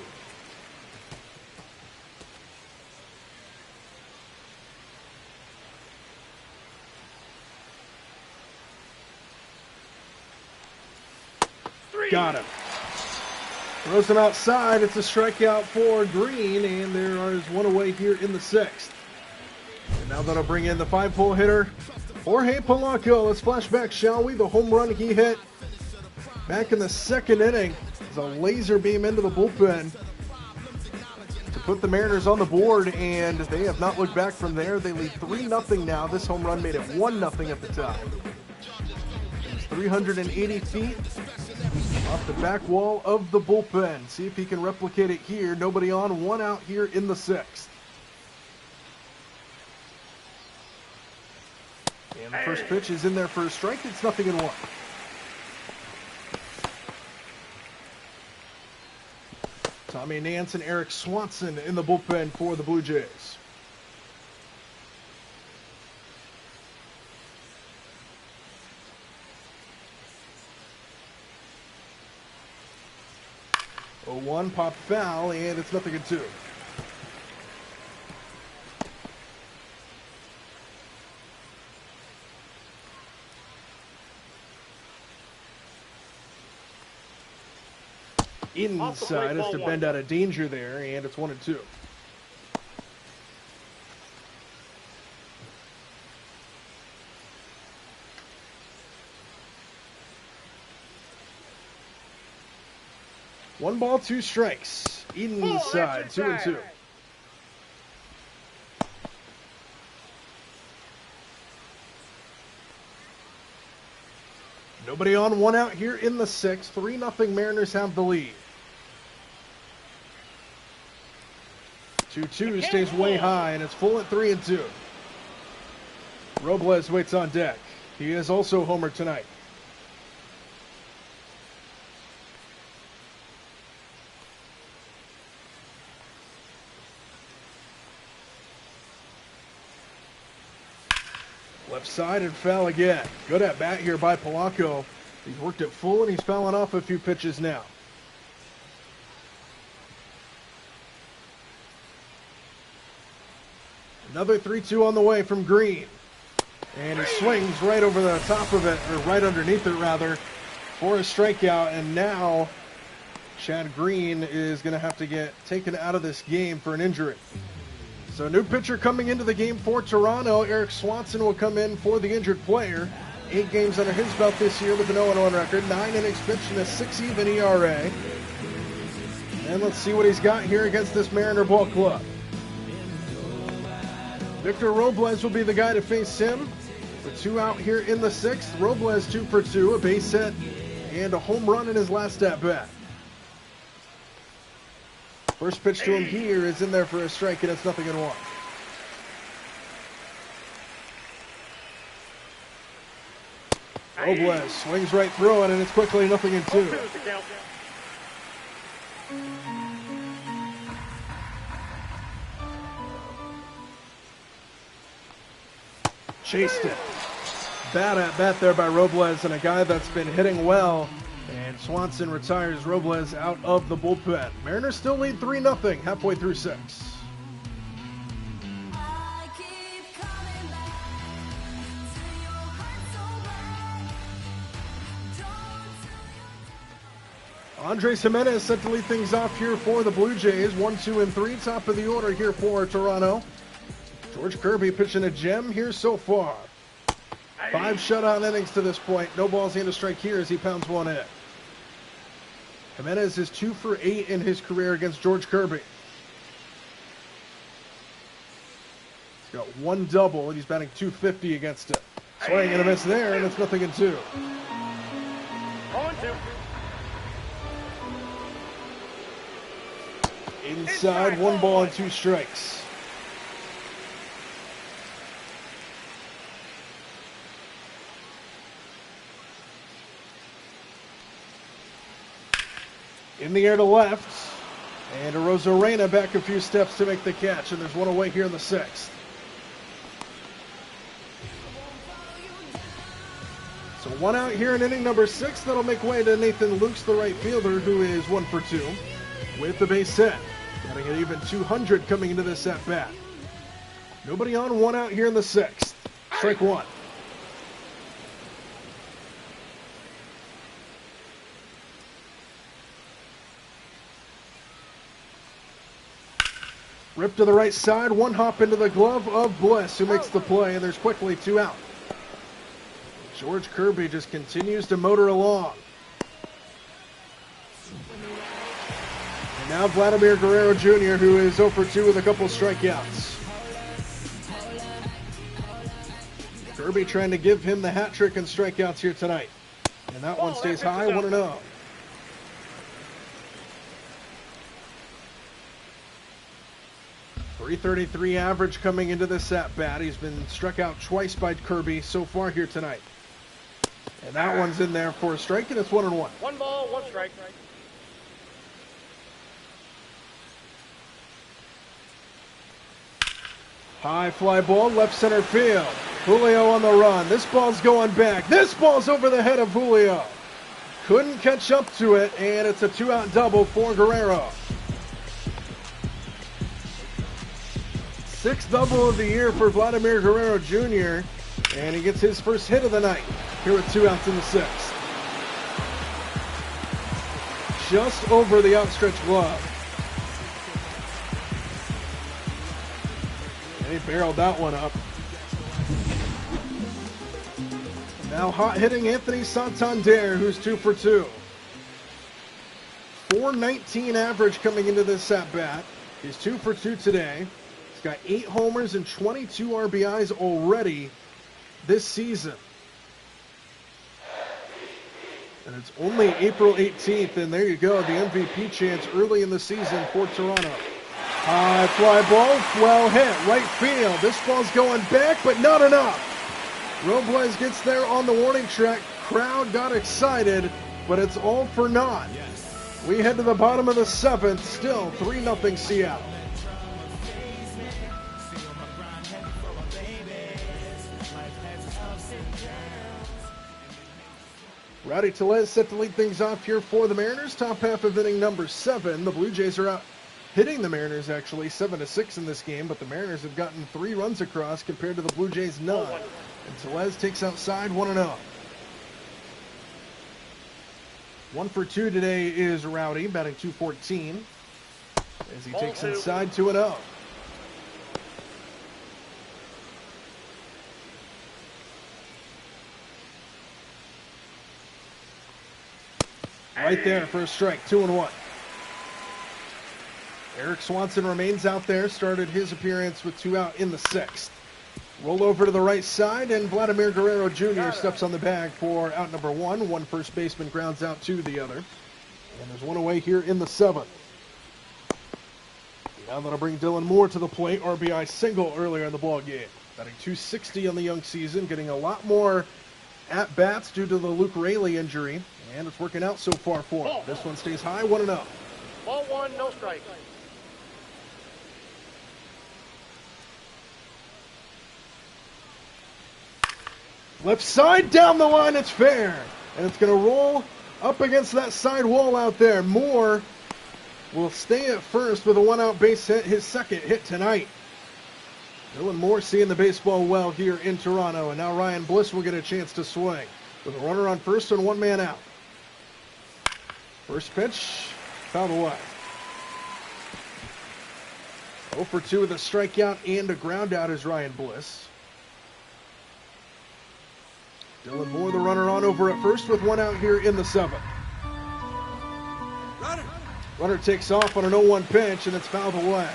Got him. Throws him outside. It's a strikeout for Green, and there is one away here in the 6th. And now that'll bring in the 5-hole hitter, Jorge Polanco. Let's flash back, shall we? The home run he hit back in the 2nd inning is a laser beam into the bullpen to put the Mariners on the board, and they have not looked back from there. They lead 3-0 now. This home run made it 1-0 at the time. It's 380 feet off the back wall of the bullpen. See if he can replicate it here. Nobody on, 1 out here in the 6th. And the first pitch is in there for a strike. It's 0-1. Tommy Nance and Eric Swanson in the bullpen for the Blue Jays. Oh, 1 pop foul, and it's 0-2. Inside is to bend out of danger there, and it's 1-2. One ball, 2 strikes. Inside, 2-2. Nobody on, 1 out here in the 6th. 3-0 Mariners have the lead. 2-2 stays way high, and it's full at 3-2. Robles waits on deck. He is also homered tonight. Left side and foul again. Good at bat here by Polanco. He's worked it full, and he's fouling off a few pitches now. Another 3-2 on the way from Green. And he swings right over the top of it, or right underneath it rather, for a strikeout. And now Chad Green is going to have to get taken out of this game for an injury. So new pitcher coming into the game for Toronto. Eric Swanson will come in for the injured player. 8 games under his belt this year with an 0-1 record. 9 innings pitched and a 6-even ERA. And let's see what he's got here against this Mariner ball club. Victor Robles will be the guy to face him. With 2 out here in the 6th. Robles 2 for 2, a base hit, and a home run in his last at-bat. First pitch to him here is in there for a strike, and it's 0-1. Robles swings right through it, and it's quickly 0-2. 2 is the count. Chased it. Bad at bat there by Robles, and a guy that's been hitting well. And Swanson retires Robles out of the bullpen. Mariners still lead 3-0 halfway through 6. Andres Jimenez set to lead things off here for the Blue Jays. 1, 2, and 3. Top of the order here for Toronto. George Kirby pitching a gem here so far. 5 shutout innings to this point. No balls and a strike here as he pounds one in. Jimenez is 2 for 8 in his career against George Kirby. He's got 1 double, and he's batting .250 against it. Swing and a miss there, and it's 0-2. 0-2. Inside, 1 ball and 2 strikes. In the air to left, and Arozarena back a few steps to make the catch, and there's 1 away here in the 6th. So 1 out here in inning number 6. That'll make way to Nathan Lukes, the right fielder, who is 1 for 2 with the base hit. Batting at even 200 coming into this at bat. Nobody on, 1 out here in the 6th. Strike 1. Rip to the right side, 1 hop into the glove of Bliss, who makes the play, and there's quickly 2 out. George Kirby just continues to motor along. And now Vladimir Guerrero Jr., who is 0 for 2 with a couple strikeouts. Kirby trying to give him the hat trick and strikeouts here tonight. And that one stays high, 1-0. .333 average coming into this at bat. He's been struck out twice by Kirby so far here tonight. And that one's in there for a strike, and it's 1-1. 1 ball, 1 strike. High fly ball, left center field. Julio on the run. This ball's going back. This ball's over the head of Julio. Couldn't catch up to it, and it's a 2-out double for Guerrero. 6th double of the year for Vladimir Guerrero Jr., and he gets his first hit of the night here with 2 outs in the 6th. Just over the outstretched glove. And he barreled that one up. Now hot hitting Anthony Santander, who's 2 for 2. .419 average coming into this at bat. He's 2 for 2 today. Got 8 homers and 22 RBIs already this season. And it's only April 18th, and there you go, the MVP chance early in the season for Toronto. High fly ball, well hit, right field. This ball's going back, but not enough. Robles gets there on the warning track. Crowd got excited, but it's all for naught. We head to the bottom of the 7th, still 3-0 Seattle. Rowdy Tellez set to lead things off here for the Mariners. Top half of inning number 7. The Blue Jays are out hitting the Mariners actually 7-6 in this game, but the Mariners have gotten 3 runs across compared to the Blue Jays 9. And Tellez takes outside 1-0. 1 for 2 today is Rowdy, batting .214 as he takes inside 2-0. Right there for a strike, 2-1. Eric Swanson remains out there, started his appearance with 2 out in the 6th. Roll over to the right side, and Vladimir Guerrero Jr. steps on the bag for out number 1. One first baseman grounds out to the other. And there's 1 away here in the 7th. Now that'll bring Dylan Moore to the plate. RBI single earlier in the ball game. Batting .260 on the young season, getting a lot more at-bats due to the Luke Raley injury, and it's working out so far for him. This one stays high, 1-0. Ball one, no strike. Left side, down the line, it's fair. And it's going to roll up against that side wall out there. Moore will stay at first with a one-out base hit, his second hit tonight. Dylan Moore seeing the baseball well here in Toronto. And now Ryan Bliss will get a chance to swing with a runner on first and one man out. First pitch, fouled away. 0 for 2 with a strikeout and a ground out is Ryan Bliss. Dylan Moore, the runner on over at first with one out here in the 7th. Runner takes off on an 0-1 pitch, and it's fouled away.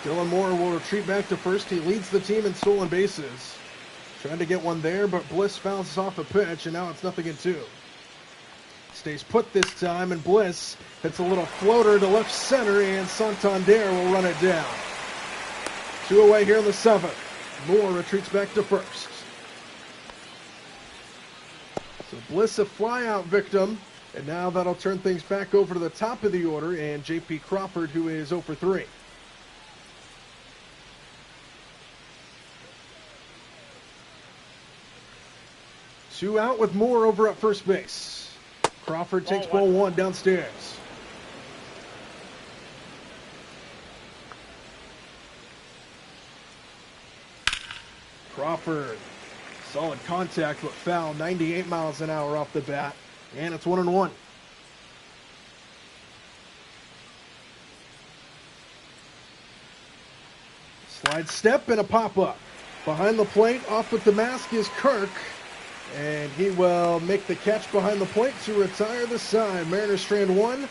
Dylan Moore will retreat back to first. He leads the team in stolen bases. Trying to get one there, but Bliss fouls off a pitch, and now it's 0-2. Stays put this time, and Bliss hits a little floater to left center, and Santander will run it down. 2 away here in the 7th. Moore retreats back to first. So Bliss a flyout victim, and now that'll turn things back over to the top of the order, and J.P. Crawford, who is 0 for 3. Two out with Moore over at first base. Crawford takes ball one downstairs. Crawford, solid contact but foul, 98 miles an hour off the bat, and it's 1-1. Slide step and a pop-up. Behind the plate, off with the mask is Kirk, and he will make the catch behind the plate to retire the side. Mariners strand one.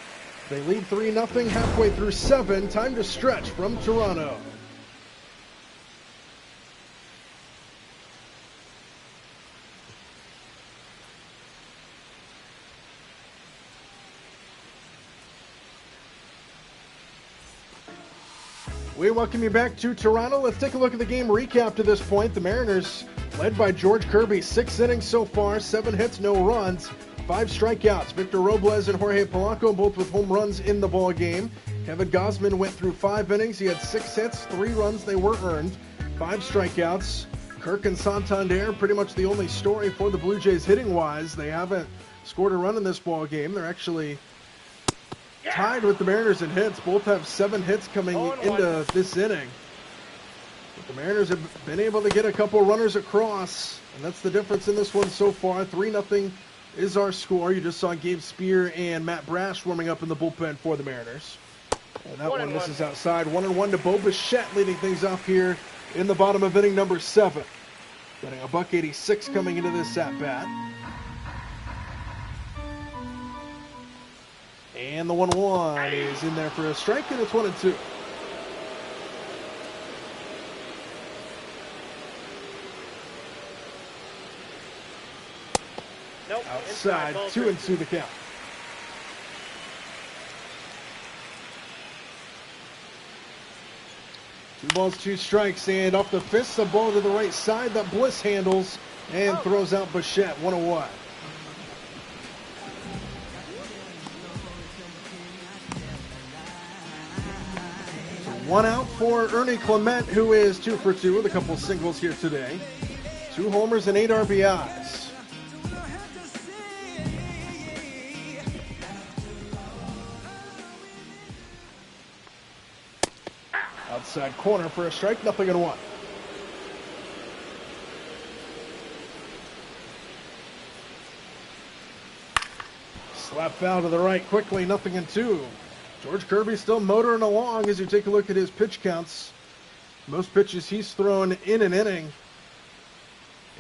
They lead 3-0 halfway through 7. Time to stretch from Toronto. We welcome you back to Toronto. Let's take a look at the game recap to this point. The Mariners, led by George Kirby, 6 innings so far, 7 hits, no runs, 5 strikeouts. Victor Robles and Jorge Polanco both with home runs in the ball game. Kevin Gausman went through 5 innings. He had 6 hits, 3 runs. They were earned, 5 strikeouts. Kirk and Santander, pretty much the only story for the Blue Jays hitting-wise. They haven't scored a run in this ball game. They're actually tied with the Mariners in hits. Both have 7 hits coming into this inning. But the Mariners have been able to get a couple runners across, and that's the difference in this one so far. 3-0 is our score. You just saw Gabe Spear and Matt Brash warming up in the bullpen for the Mariners. And that one misses outside. 1-1 to Bo Bichette, leading things off here in the bottom of inning number 7. Getting a $186 coming into this at-bat. And the 1-1 is in there for a strike, and it's 1-2. Nope. Outside, 2-2 the count. Two balls, 2 strikes, and off the fist, a ball to the right side that Bliss handles and throws out Bichette, 1-1. One out for Ernie Clement, who is 2 for 2 with a couple singles here today. 2 homers and 8 RBIs. Outside corner for a strike, 0-1. Slap foul to the right quickly, 0-2. George Kirby still motoring along as you take a look at his pitch counts. Most pitches he's thrown in an inning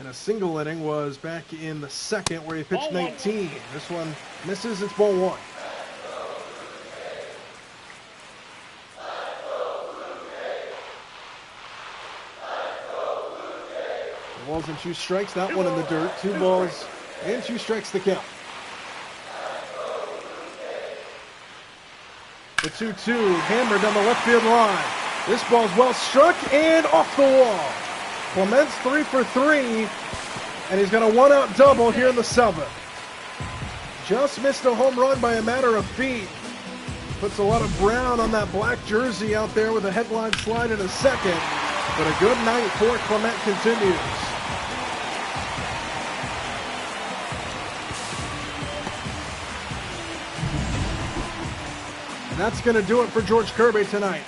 in a single inning was back in the 2nd where he pitched 19. This one misses, it's ball 1. Balls and 2 strikes, that one in the dirt. 2 balls and 2 strikes the count. The 2-2 hammered down the left field line. This ball's well struck and off the wall. Clement's 3 for 3. And he's got a one-out double here in the 7th. Just missed a home run by a matter of feet. Puts a lot of brown on that black jersey out there with a headline slide in a second. But a good night for Clement continues. And that's going to do it for George Kirby tonight.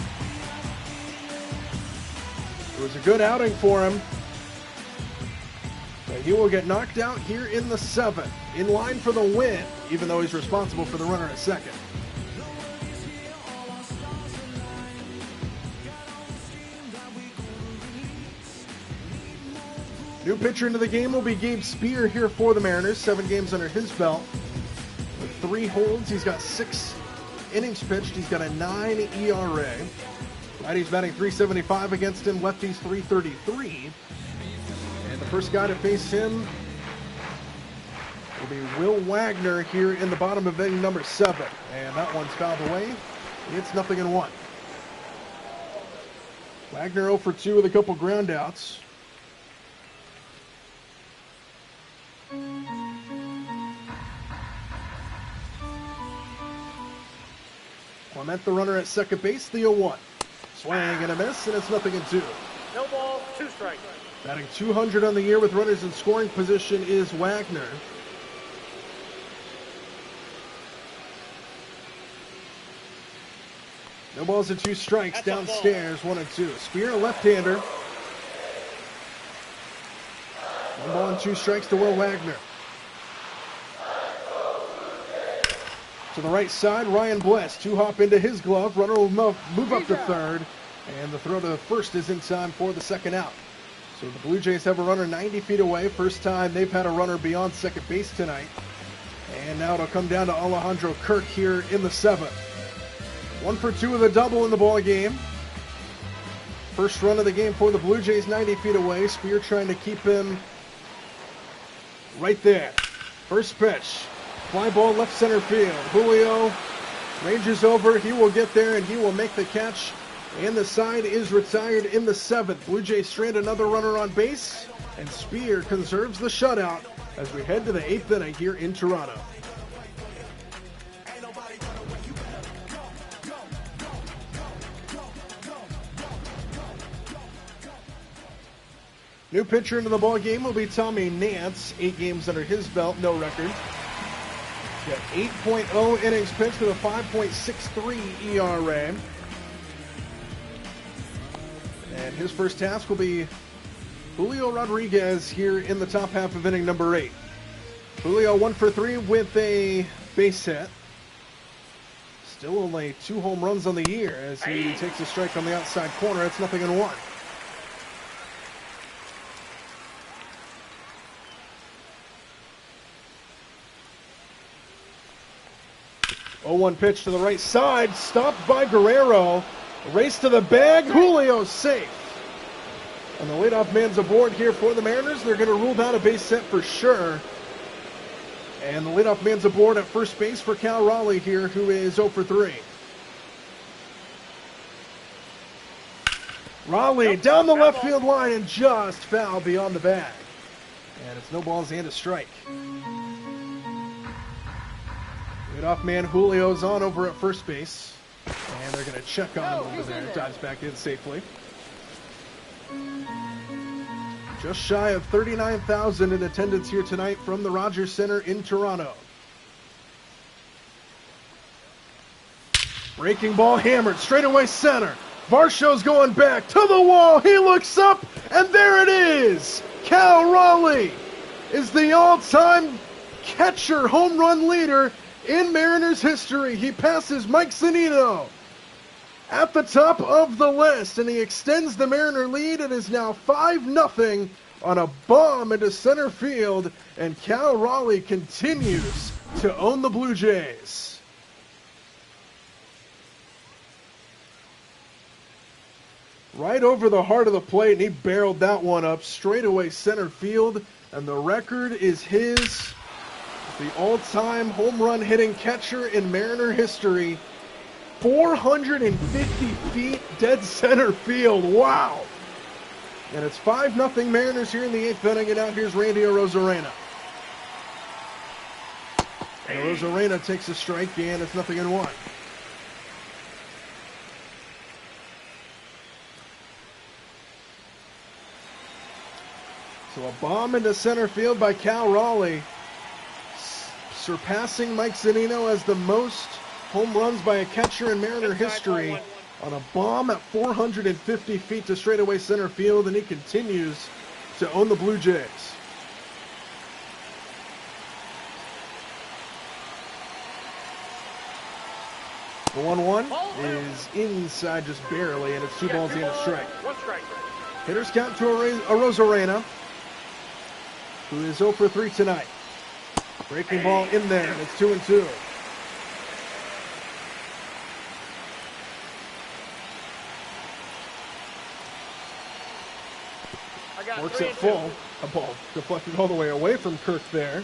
It was a good outing for him. But he will get knocked out here in the 7th. In line for the win, even though he's responsible for the runner at second. New pitcher into the game will be Gabe Spear here for the Mariners. 7 games under his belt. With 3 holds, he's got 6 innings pitched. He's got a 9 ERA. Righties batting .375 against him. Lefties .333. And the first guy to face him will be Will Wagner here in the bottom of inning number 7. And that one's fouled away. It's 0-1. Wagner 0 for 2 with a couple ground outs. Clement the runner at second base, the 0-1. Swing and a miss, and it's 0-2. No ball, 2 strikes. Batting .200 on the year with runners in scoring position is Wagner. No balls and 2 strikes. That's downstairs, 1-2. Spear, a left-hander. 1 ball and 2 strikes to Will Wagner. To the right side, Ryan Bless. 2-hop into his glove. Runner will move up to third. And the throw to first is in time for the second out. So the Blue Jays have a runner 90 feet away. First time they've had a runner beyond second base tonight. And now it'll come down to Alejandro Kirk here in the 7th. 1 for 2 with a double in the ball game. First run of the game for the Blue Jays 90 feet away. Spear trying to keep him right there. First pitch. Fly ball left center field. Julio ranges over. He will get there and he will make the catch. And the side is retired in the 7th. Blue Jays strand another runner on base. And Spear conserves the shutout as we head to the 8th inning here in Toronto. New pitcher into the ball game will be Tommy Nance. 8 games under his belt, no record. Got 8.0 innings pitched with a 5.63 ERA. And his first task will be Julio Rodriguez here in the top half of inning number 8. Julio 1 for 3 with a base hit. Still only 2 home runs on the year as he takes a strike on the outside corner. It's 0-1. 0-1 pitch to the right side, stopped by Guerrero. Race to the bag, Julio safe. And the leadoff man's aboard here for the Mariners. They're going to rule down a base hit for sure. And the leadoff man's aboard at first base for Cal Raleigh here, who is 0 for 3. Raleigh down the left field line and just foul beyond the bag. And it's no balls and a strike. Leadoff man Julio's on over at first base. And they're going to check on him over there. Dives back in safely. Just shy of 39,000 in attendance here tonight from the Rogers Center in Toronto. Breaking ball hammered straight away center. Varsho's going back to the wall. He looks up, and there it is. Cal Raleigh is the all-time catcher home run leader in Mariners history. He passes Mike Zunino at the top of the list, and he extends the Mariner lead. It is now 5-0 on a bomb into center field, and Cal Raleigh continues to own the Blue Jays. Right over the heart of the plate, and he barreled that one up straightaway center field, and the record is his. The all-time home run hitting catcher in Mariner history. 450 feet dead center field. Wow. And it's 5-0 Mariners here in the 8th inning, and now here's Randy Arozarena. And Arozarena takes a strike, and it's 0-1. So a bomb into center field by Cal Raleigh, surpassing Mike Zunino as the most home runs by a catcher in Mariner history on a bomb at 450 feet to straightaway center field, and he continues to own the Blue Jays. The 1-1 is inside just barely, and it's 2 balls and a strike. Hitters count to Arozarena, who is 0 for 3 tonight. Breaking ball in there, and it's 2-2. Works it full. A ball deflected all the way away from Kirk there.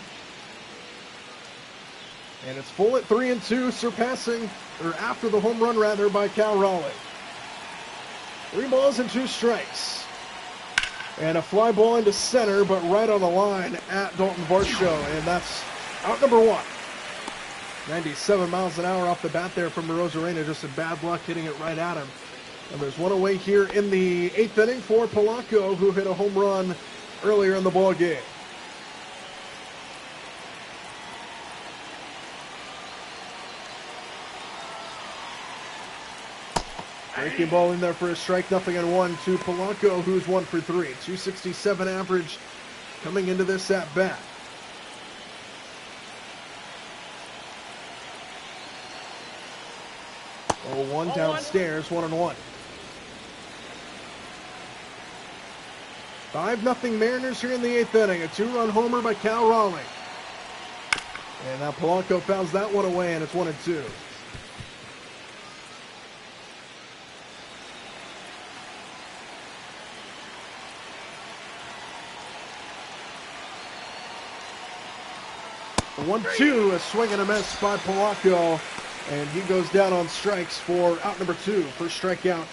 And it's full at 3-2, surpassing, or after the home run rather, by Cal Raleigh. 3 balls and 2 strikes. And a fly ball into center, but right on the line at Dalton Varsho, and that's out number 1. 97 miles an hour off the bat there from Arozarena, just a bad luck hitting it right at him. And there's one away here in the 8th inning for Polanco, who hit a home run earlier in the ball game. Breaking ball in there for a strike, 0-1 to Polanco, who's 1 for 3. 267 average coming into this at bat. 0-1 downstairs, 1-1. 5-0 Mariners here in the 8th inning. A 2-run homer by Cal Raleigh. And now Polanco fouls that one away, and it's 1-2. The 1-2, a swing and a miss by Polanco, and he goes down on strikes for out number 2. First strikeout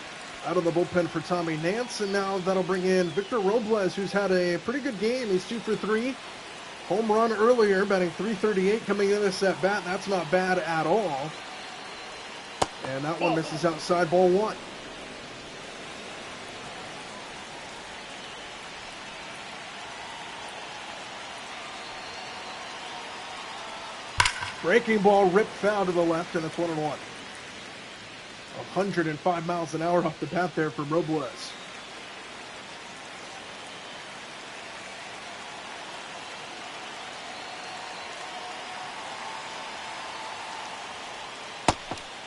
out of the bullpen for Tommy Nance, and now that'll bring in Victor Robles, who's had a pretty good game. He's 2 for 3. Home run earlier, batting .338 coming in this at bat. That's not bad at all. And that one misses outside, ball 1. Breaking ball ripped foul to the left, and it's 1-1. 105 miles an hour off the bat there from Robles.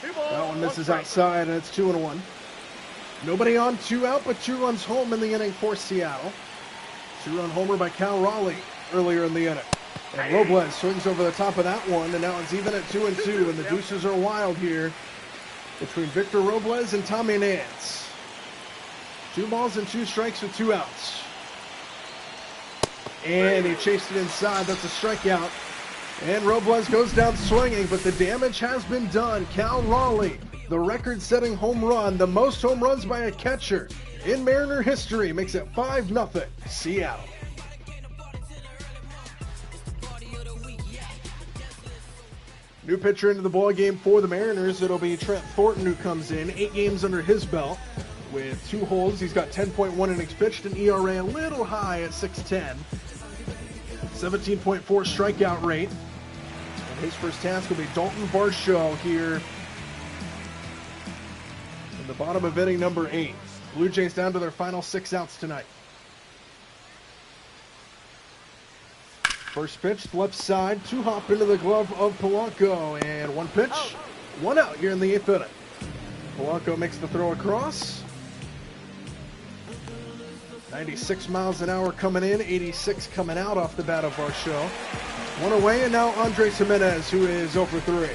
That one misses outside, and it's 2-1. Nobody on, 2 out, but 2 runs home in the inning for Seattle. 2-run homer by Cal Raleigh earlier in the inning. And Robles swings over the top of that one, and now it's even at 2-2, and the deuces are wild here between Victor Robles and Tommy Nance. 2 balls and 2 strikes with 2 outs. And he chased it inside. That's a strikeout. And Robles goes down swinging, but the damage has been done. Cal Raleigh, the record-setting home run, the most home runs by a catcher in Mariner history, makes it 5-0 Seattle. New pitcher into the ball game for the Mariners. It'll be Trent Thornton who comes in. 8 games under his belt with 2 holds. He's got 10.1 innings pitched, an ERA a little high at 6.10. 17.4 strikeout rate. And his first task will be Dalton Varsho here in the bottom of inning number 8. Blue Jays down to their final 6 outs tonight. First pitch, left side, 2-hop into the glove of Polanco, and 1 pitch, 1 out here in the 8th inning. Polanco makes the throw across. 96 miles an hour coming in, 86 coming out off the bat of Varsho. 1 away, and now Andres Jimenez, who is 0 for 3.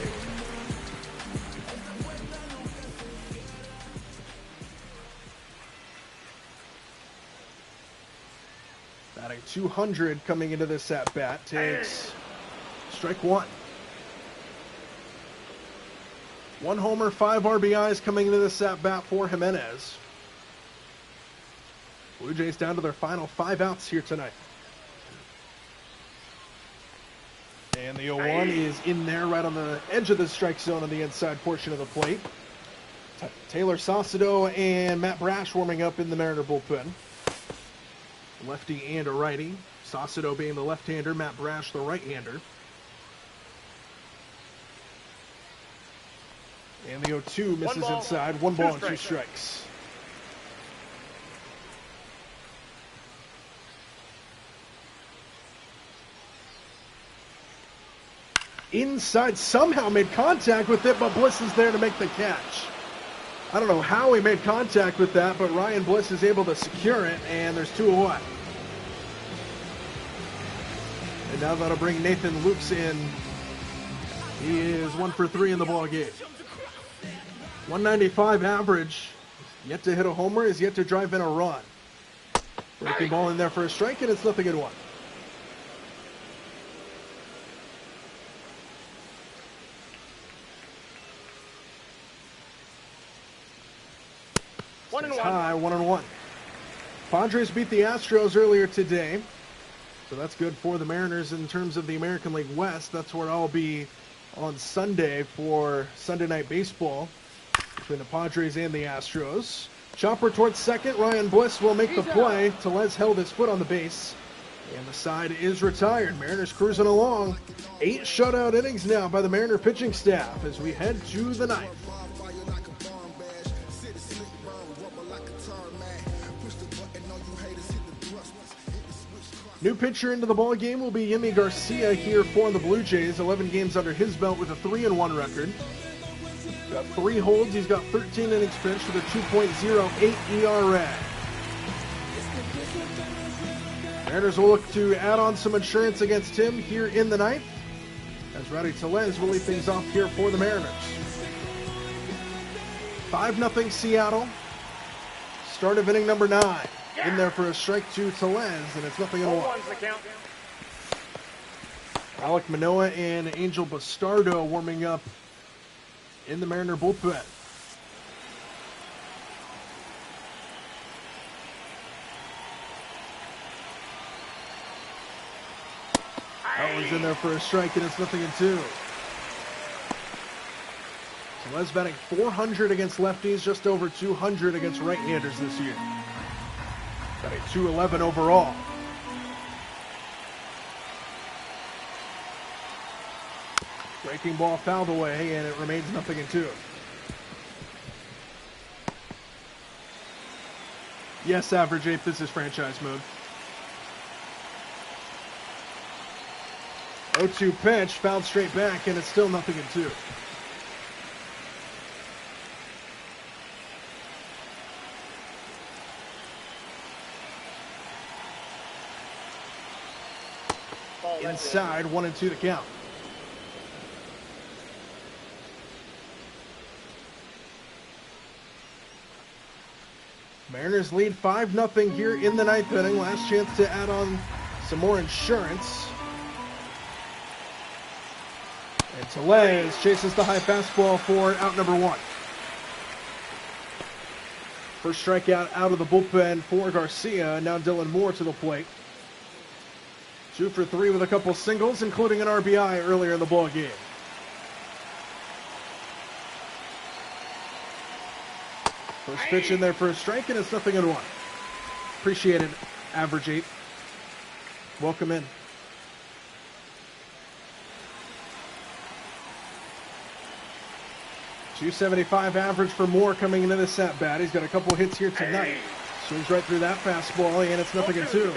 Batting .200 coming into this at bat, takes strike 1. 1 homer, 5 RBIs coming into this at bat for Jimenez. Blue Jays down to their final 5 outs here tonight. And the 0-1 is in there right on the edge of the strike zone on the inside portion of the plate. Taylor Saucedo and Matt Brash warming up in the Mariner bullpen. Lefty and a righty. Saucedo being the left-hander, Matt Brash the right-hander. And the 0-2 misses inside. 1 ball and 2 strikes. Inside, somehow made contact with it, but Bliss is there to make the catch. I don't know how he made contact with that, but Ryan Bliss is able to secure it, and there's 2 away. And now that'll bring Nathan Lukes in. He is 1 for 3 in the ball game. 195 average. Yet to hit a homer, is yet to drive in a run. Breaking ball in there for a strike, and it's 0-1. High, 1-1. Padres beat the Astros earlier today, so that's good for the Mariners in terms of the American League West. That's where I'll be on Sunday for Sunday Night Baseball between the Padres and the Astros. Chopper towards second. Ryan Bliss will make the play. Tellez held his foot on the base, and the side is retired. Mariners cruising along. 8 shutout innings now by the Mariner pitching staff as we head to the 9th. New pitcher into the ball game will be Yimi Garcia here for the Blue Jays. 11 games under his belt with a 3-1 record. Got 3 holds. He's got 13 innings pitched with a 2.08 ERA. Mariners will look to add on some insurance against him here in the 9th, as Rowdy Tellez will lead things off here for the Mariners. 5-0 Seattle. Start of inning number 9. In there for a strike to Tellez, and it's 0-1. Alek Manoah and Angel Bastardo warming up in the Mariner bullpen. That one's in there for a strike, and it's 0-2. Tellez batting .400 against lefties, just over .200 against right-handers this year. Got a .211 overall. Breaking ball fouled away, and it remains 0-2. Yes, Average Ape, this is franchise mode. 0-2 pitch, fouled straight back, and it's still 0-2. Inside, 1-2 to count. Mariners lead 5-0 here in the 9th inning. Last chance to add on some more insurance. And Tellez chases the high fastball for out number 1. First strikeout out of the bullpen for Garcia. Now Dylan Moore to the plate. 2 for 3 with a couple singles, including an RBI earlier in the ball game. First pitch in there for a strike, and it's 0-1. Appreciate it, Average 8. Welcome in. .275 average for Moore coming into this at-bat. He's got a couple hits here tonight. Swings right through that fastball, and it's 0-2.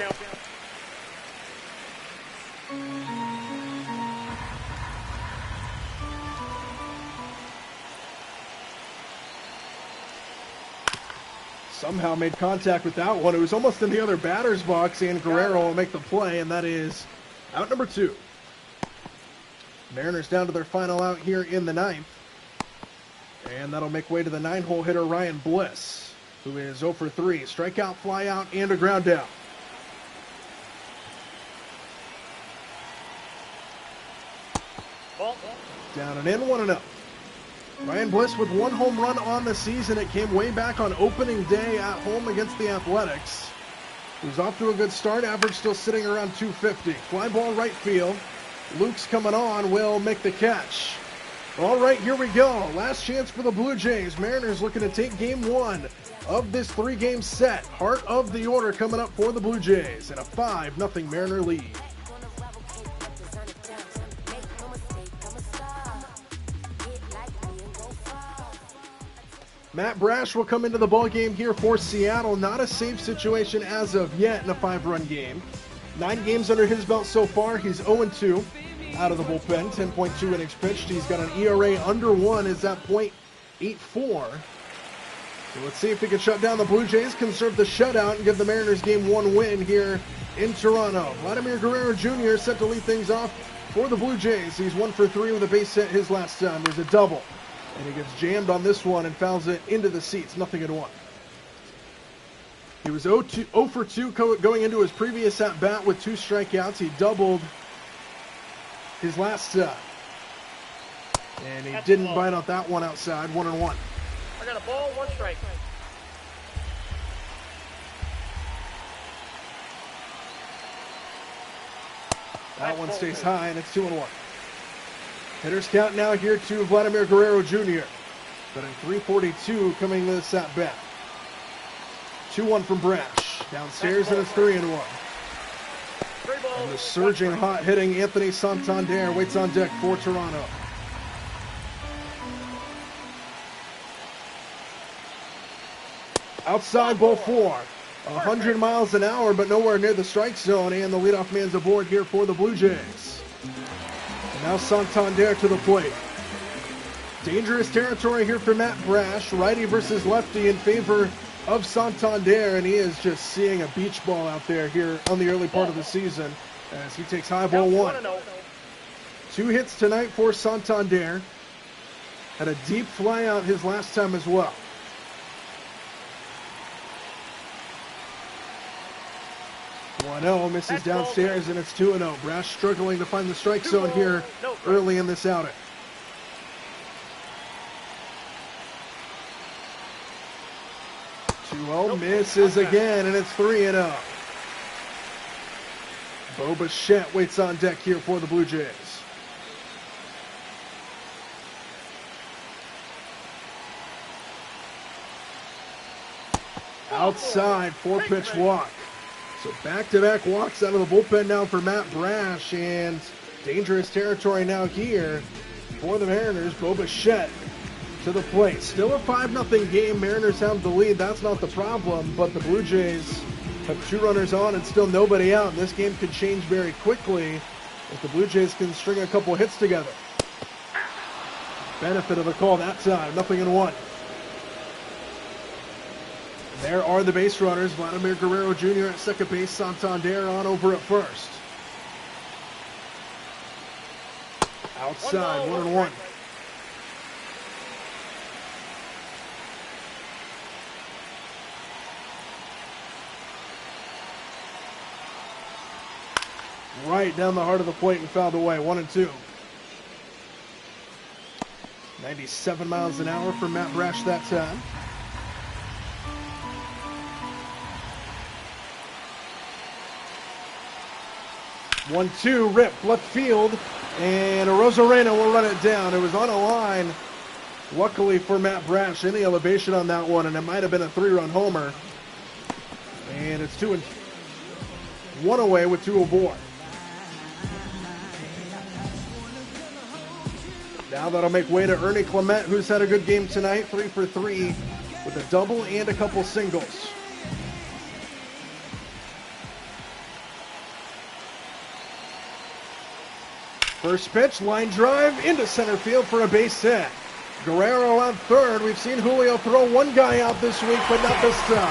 Somehow made contact with that one. It was almost in the other batter's box, and Guerrero will make the play, and that is out number 2. Mariners down to their final out here in the 9th. And that'll make way to the 9-hole hitter Ryan Bliss, who is 0 for 3. Strikeout, fly out, and a ground out. Down and in, 1-0. Ryan Bliss with 1 home run on the season. It came way back on opening day at home against the Athletics. who's off to a good start. Average still sitting around 250. Fly ball right field. Luke's coming on, will make the catch. All right, here we go. Last chance for the Blue Jays. Mariners looking to take game one of this three-game set. Heart of the order coming up for the Blue Jays in a 5-0 Mariner lead. Matt Brash will come into the ballgame here for Seattle. Not a safe situation as of yet in a 5-run game. 9 games under his belt so far. He's 0-2 out of the bullpen. 10.2 innings pitched. He's got an ERA under 1. Is at .84. So let's see if he can shut down the Blue Jays, conserve the shutout, and give the Mariners game 1 win here in Toronto. Vladimir Guerrero Jr. set to lead things off for the Blue Jays. He's 1 for 3 with a base hit his last time. There's a double. And he gets jammed on this one and fouls it into the seats. 0-1. He was 0 for 2 going into his previous at-bat with 2 strikeouts. He doubled his last time. And he didn't bite out that one outside. 1-1. I got a ball, 1 strike. That one stays high, and it's 2-1. Hitters count now here to Vladimir Guerrero Jr. Batting .342 coming this at bat. 2-1 from Brash. Downstairs, and it's 3-1. And the surging, hot hitting Anthony Santander waits on deck for Toronto. Outside, ball 4. 100 miles an hour, but nowhere near the strike zone, and the leadoff man's aboard here for the Blue Jays. And now Santander to the plate. Dangerous territory here for Matt Brash. Righty versus lefty in favor of Santander, and he is just seeing a beach ball out there here on the early part of the season as he takes high ball 1. 2 hits tonight for Santander. Had a deep fly out his last time as well. 1-0 misses downstairs, and it's 2-0. Brash struggling to find the strike zone here early in this outing. Misses again, and it's 3-0. Bo Bichette waits on deck here for the Blue Jays. Outside, 4-pitch walk. So back-to-back walks out of the bullpen now for Matt Brash, and dangerous territory now here for the Mariners. Bo Bichette to the plate. Still a 5-0 game. Mariners have the lead. That's not the problem, but the Blue Jays have 2 runners on and still nobody out. And this game could change very quickly if the Blue Jays can string a couple hits together. Benefit of the call that time. 0-1. There are the base runners. Vladimir Guerrero Jr. at second base. Santander on over at first. Outside, 1-1. Right down the heart of the plate and fouled away. 1-2. 97 miles an hour for Matt Brash that time. One, 2, rip, left field, and Rosarena will run it down. It was on a line, luckily for Matt Brash, in the elevation on that one, and it might have been a 3-run homer. And it's 2-1 away with 2 aboard. Now that'll make way to Ernie Clement, who's had a good game tonight, 3 for 3 with a double and a couple singles. First pitch, line drive into center field for a base hit. Guerrero on third. We've seen Julio throw one guy out this week, but not this time.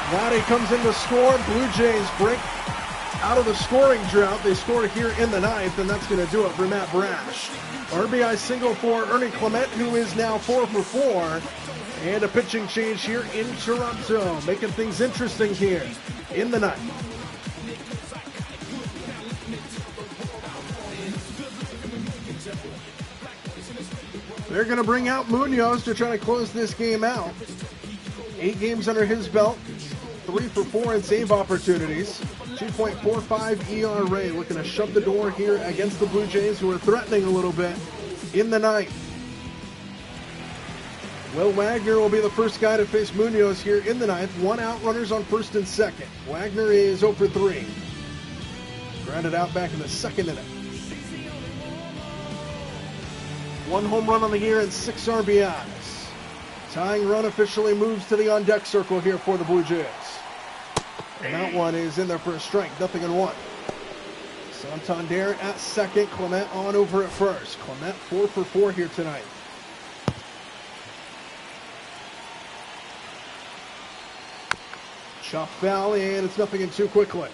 Vladdy comes in to score. Blue Jays break out of the scoring drought. They scored here in the 9th, and that's going to do it for Matt Brash. RBI single for Ernie Clement, who is now 4 for 4. And a pitching change here in Toronto, making things interesting here in the 9th. They're going to bring out Munoz to try to close this game out. 8 games under his belt 3 for 4 in save opportunities. 2.45 ERA. Looking to shut the door here against the Blue Jays, who are threatening a little bit in the ninth. Will Wagner will be the first guy to face Munoz here in the ninth. 1 out, runners on first and second. Wagner is 0 for 3. Grounded out back in the second inning. 1 home run on the year and 6 RBIs. Tying run officially moves to the on-deck circle here for the Blue Jays. And that one is in there for a strike, 0-1. Santander at second, Clement on over at first. Clement 4 for 4 here tonight. Chop foul, and it's 0-2 quickly.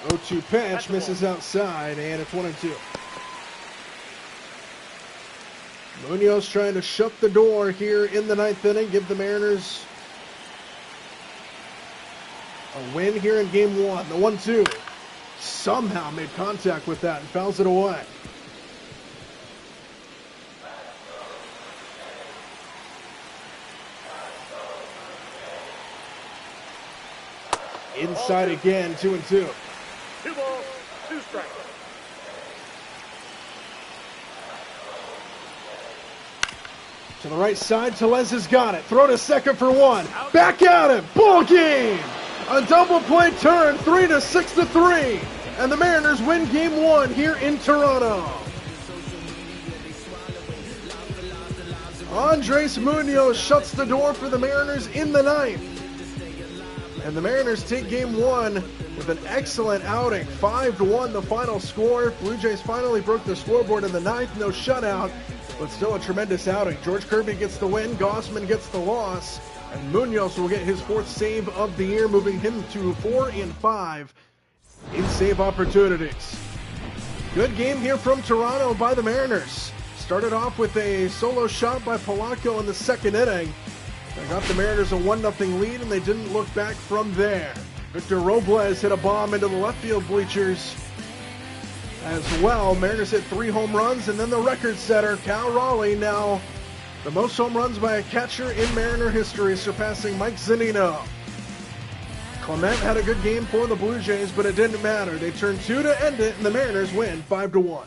Oh, 0-2 pitch, misses outside, and it's 1-2. Munoz trying to shut the door here in the ninth inning, give the Mariners a win here in game 1. The 1-2 somehow made contact with that and fouls it away. Inside again, 2-2. 2 balls, 2 strikes. To the right side, Tellez has got it. Throw to second for 1. Back at him. Ball game. A double play turn, 3-6-3. And the Mariners win game 1 here in Toronto. Andres Munoz shuts the door for the Mariners in the ninth. And the Mariners take game 1 with an excellent outing. 5-1 the final score. Blue Jays finally broke the scoreboard in the ninth. No shutout, but still a tremendous outing. George Kirby gets the win. Gossman gets the loss. And Munoz will get his 4th save of the year, moving him to 4-5 in save opportunities. Good game here from Toronto by the Mariners. Started off with a solo shot by Polanco in the second inning. They got the Mariners a 1-0 lead, and they didn't look back from there. Victor Robles hit a bomb into the left field bleachers as well. Mariners hit 3 home runs, and then the record setter, Cal Raleigh, now the most home runs by a catcher in Mariner history, surpassing Mike Zunino. Clement had a good game for the Blue Jays, but it didn't matter. They turned 2 to end it, and the Mariners win 5-1.